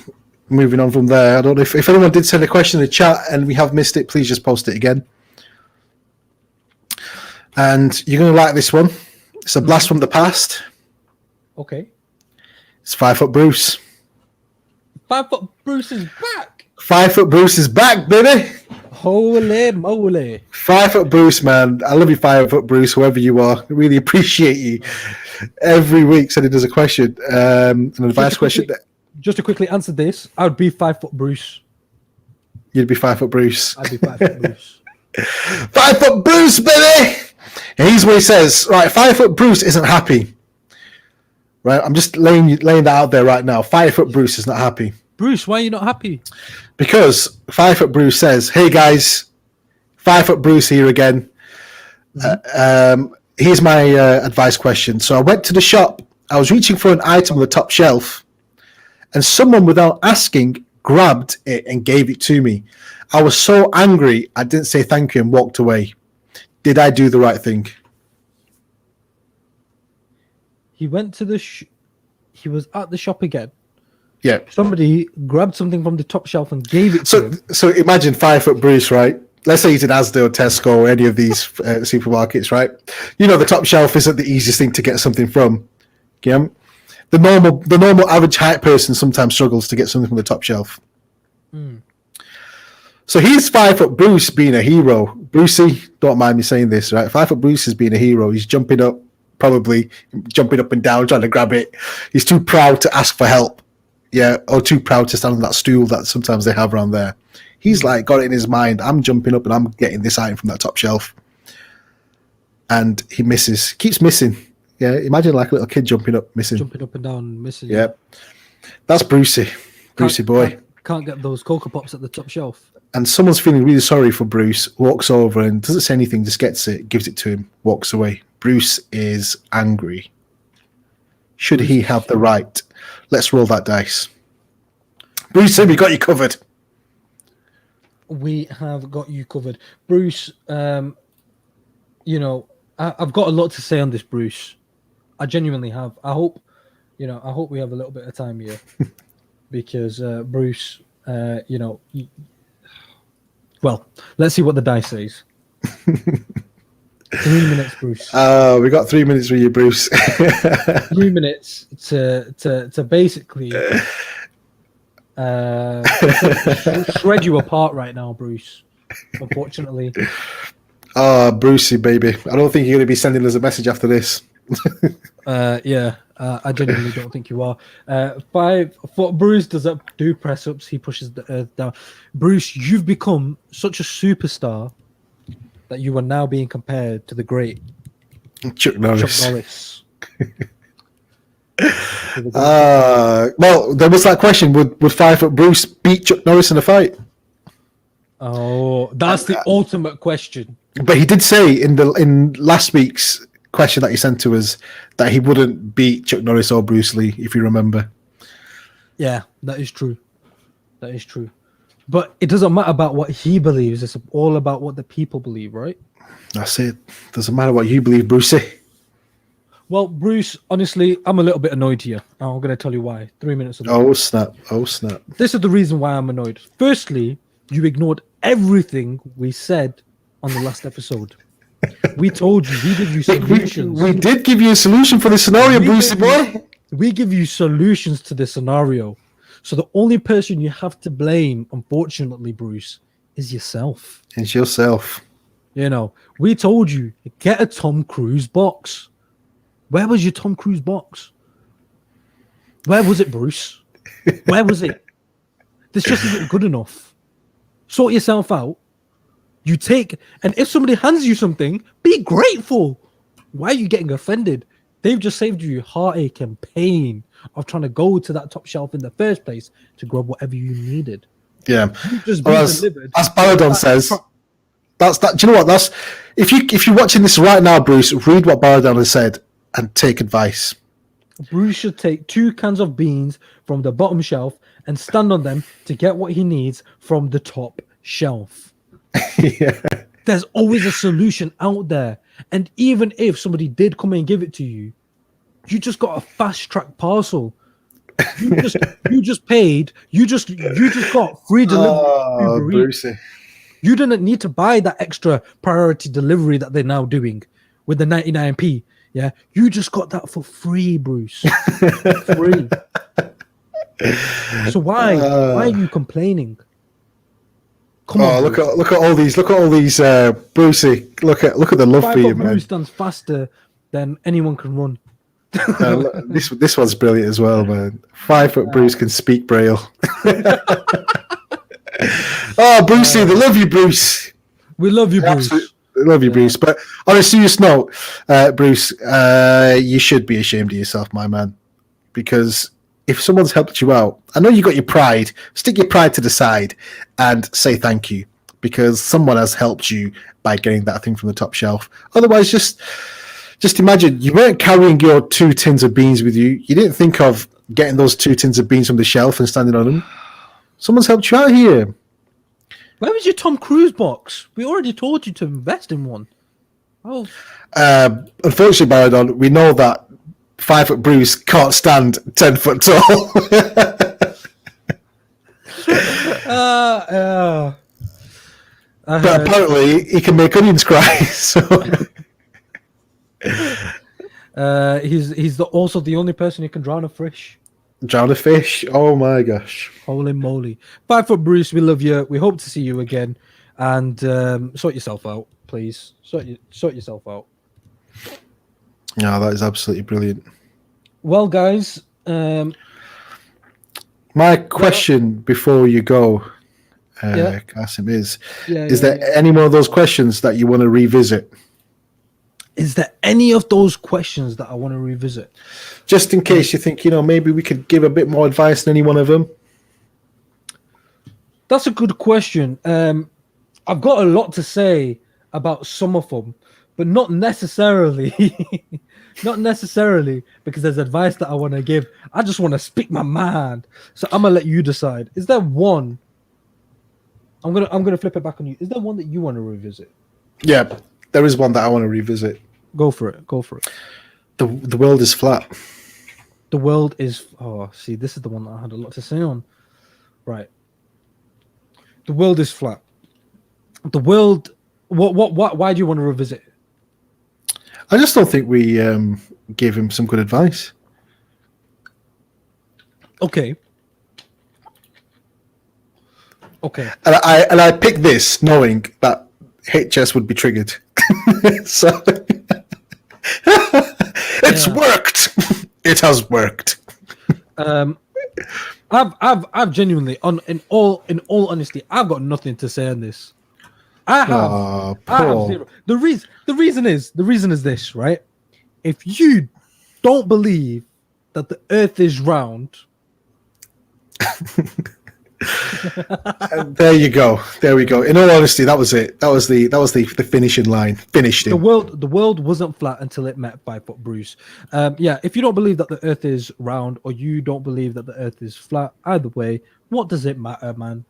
moving on from there. I don't know if anyone did send a question in the chat and we have missed it. Please just post it again. And you're going to like this one. It's a blast from the past. Okay. It's 5 Foot Bruce. 5 Foot Bruce is back. 5 Foot Bruce is back, baby. Holy moly. 5 Foot Bruce, man. I love you, 5 Foot Bruce, whoever you are. I really appreciate you. Every week sending us a question, an advice question. Just to quickly answer this, I would be 5 Foot Bruce. You'd be 5 Foot Bruce. I'd be 5 Foot Bruce. 5 Foot Bruce, baby. And here's what he says. Right, 5 Foot Bruce isn't happy. Right, I'm just laying that out there right now. 5 Foot Bruce is not happy. Bruce, why are you not happy? Because 5 Foot Bruce says, "Hey guys, 5 Foot Bruce here again. Here's my advice question. So I went to the shop. I was reaching for an item on the top shelf, and someone, without asking, grabbed it and gave it to me. I was so angry, I didn't say thank you and walked away. Did I do the right thing?" He went to he was at the shop again. Yeah. Somebody grabbed something from the top shelf and gave it to him. So imagine 5 Foot Bruce, right? Let's say he's in Asda or Tesco or any of these supermarkets, right? You know, the top shelf isn't the easiest thing to get something from. Yeah? The normal average height person sometimes struggles to get something from the top shelf. So here's 5 Foot Bruce being a hero. Brucey, don't mind me saying this, right? 5 Foot Bruce is being a hero. He's jumping up, probably jumping up and down, trying to grab it. He's too proud to ask for help. Yeah, or too proud to stand on that stool that sometimes they have around there. He's like got it in his mind. I'm jumping up and I'm getting this item from that top shelf. And he misses, keeps missing. Yeah, imagine like a little kid jumping up, missing. Jumping up and down, missing. Yeah. That's Brucey. Brucey boy. Can't get those Cocoa Pops at the top shelf. And someone's feeling really sorry for Bruce, walks over and doesn't say anything, just gets it, gives it to him, walks away. Bruce is angry. Should he have the right? Let's roll that dice. Bruce, we got you covered. We have got you covered. Bruce, you know, I've got a lot to say on this, Bruce. I genuinely have. I hope we have a little bit of time here. Because, Bruce, you know... Well, let's see what the dice says. 3 minutes, Bruce. We got 3 minutes for you, Bruce. 3 minutes to basically shred you apart right now, Bruce. Unfortunately. Brucey, baby. I don't think you're going to be sending us a message after this. Yeah, I genuinely don't think you are. 5 Foot Bruce does do press ups. He pushes the earth down. Bruce, you've become such a superstar that you are now being compared to the great Chuck Norris. Well, there was that question: Would 5 Foot Bruce beat Chuck Norris in a fight? Oh, that's the ultimate question. But he did say in last week's question that he sent to us that he wouldn't beat Chuck Norris or Bruce Lee, if you remember. Yeah, that is true. That is true. But it doesn't matter about what he believes. It's all about what the people believe, right? That's it. Doesn't matter what you believe, Brucey. Well, Bruce, honestly, I'm a little bit annoyed here. I'm going to tell you why. 3 minutes ago. Oh, snap. Oh, snap. This is the reason why I'm annoyed. Firstly, you ignored everything we said on the last episode. We told you, we give you solutions. We did give you a solution for the scenario, Brucey boy. We give you solutions to the scenario. So the only person you have to blame, unfortunately, Bruce, is yourself. It's yourself. You know, we told you, get a Tom Cruise box. Where was your Tom Cruise box? Where was it, Bruce? Where was it? This just isn't good enough. Sort yourself out. You take, and if somebody hands you something, be grateful. Why are you getting offended? They've just saved you heartache and pain of trying to go to that top shelf in the first place to grab whatever you needed. Yeah. Just as Baladon says, that's that. Do you know what? That's if you're watching this right now, Bruce, read what Baladon has said and take advice. Bruce should take 2 cans of beans from the bottom shelf and stand on them to get what he needs from the top shelf. Yeah. There's always a solution out there. And even if somebody did come and give it to you, you just got a fast track parcel. You just got free delivery. Oh, Brucey. You didn't need to buy that extra priority delivery that they're now doing. with the 99p. Yeah, you just got that for free, Bruce. Free. So why are you complaining? Come on, look at all these, Brucey. Look at the love for you, man. Bruce stands faster than anyone can run. This one's brilliant as well, man. 5 foot Bruce can speak Braille. Oh, Brucey, they love you, Bruce. We love you, Bruce. Love you, Bruce. But on a serious note, Bruce, you should be ashamed of yourself, my man, because if someone's helped you out, I know you got your pride. Stick your pride to the side and say thank you, because someone has helped you by getting that thing from the top shelf. Otherwise, just imagine you weren't carrying your 2 tins of beans with you. You didn't think of getting those 2 tins of beans from the shelf and standing on them. Someone's helped you out here. Where was your Tom Cruise box? We already told you to invest in one. Oh, Unfortunately, Baradon, we know that 5 foot Bruce can't stand 10 foot tall. But apparently, he can make onions cry. So he's also the only person who can drown a fish. Drown a fish? Oh my gosh! Holy moly! 5 foot Bruce, we love you. We hope to see you again, and sort yourself out, please. Sort yourself out. No, that is absolutely brilliant. Well, guys, my question before you go, Kasim, is there any more of those questions that you want to revisit? Is there any of those questions that I want to revisit? Just in case you think, maybe we could give a bit more advice than any one of them. That's a good question. I've got a lot to say about some of them, but not necessarily. Not necessarily because there's advice that I want to give. I just want to speak my mind. So I'm gonna let you decide. Is there one? I'm gonna flip it back on you. Is there one that you want to revisit? Yeah, there is one that I want to revisit. Go for it. The world is flat. The world is. Oh, see, this is the one that I had a lot to say on. Right. The world is flat. The world. What? Why do you want to revisit it? I just don't think we gave him some good advice. Okay. And I picked this knowing that HS would be triggered. So it's worked. It has worked. I've genuinely in all honesty, I've got nothing to say on this. I have zero. The reason is this, right? If you don't believe that the earth is round, there you go. There we go. In all honesty, that was it. That was the finishing line. Finished it. The world wasn't flat until it met 5 foot Bruce. If you don't believe that the earth is round or you don't believe that the earth is flat, either way, what does it matter, man?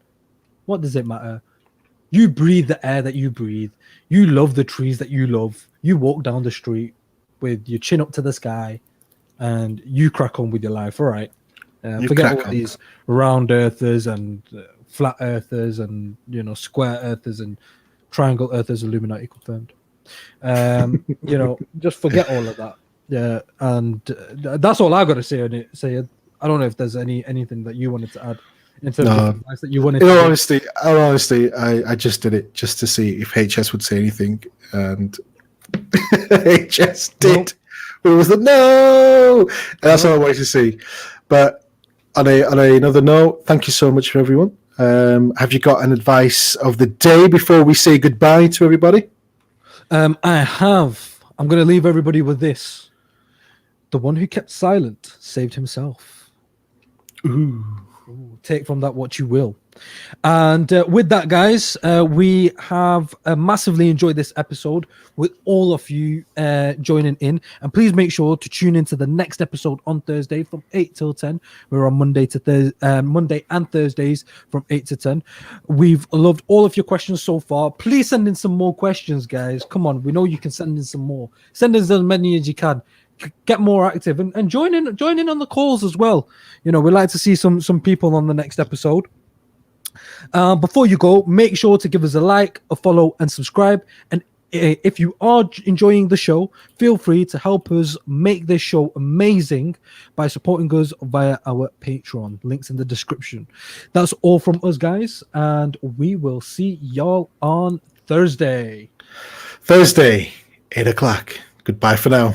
What does it matter? You breathe the air that you breathe. You love the trees that you love. You walk down the street with your chin up to the sky and you crack on with your life. All right. Forget all these round earthers and flat earthers and, square earthers and triangle earthers, Illuminati confirmed. Just forget all of that. Yeah. And that's all I got to say on it, Sayed. I don't know if there's anything that you wanted to add. In terms of advice that you wanted in all honesty, I just did it just to see if HS would say anything, and HS did. It was no, and that's all I wanted to see. But on another note, thank you so much for everyone. Have you got an advice of the day before we say goodbye to everybody? I have. I'm going to leave everybody with this: the one who kept silent saved himself. Ooh. Take from that what you will. And with that, guys, we have massively enjoyed this episode with all of you joining in. And please make sure to tune into the next episode on Thursday from 8 till 10. We're on Monday and Thursdays from 8 to 10. We've loved all of your questions so far. Please send in some more questions, guys. Come on, we know you can send in some more. Send in as many as you can. Get more active and join in on the calls as well. We'd like to see some people on the next episode. Before you go, make sure to give us a like, a follow, and subscribe. And if you are enjoying the show, feel free to help us make this show amazing by supporting us via our Patreon. Links in the description. That's all from us, guys, and we will see y'all on Thursday. 8 o'clock. Goodbye for now.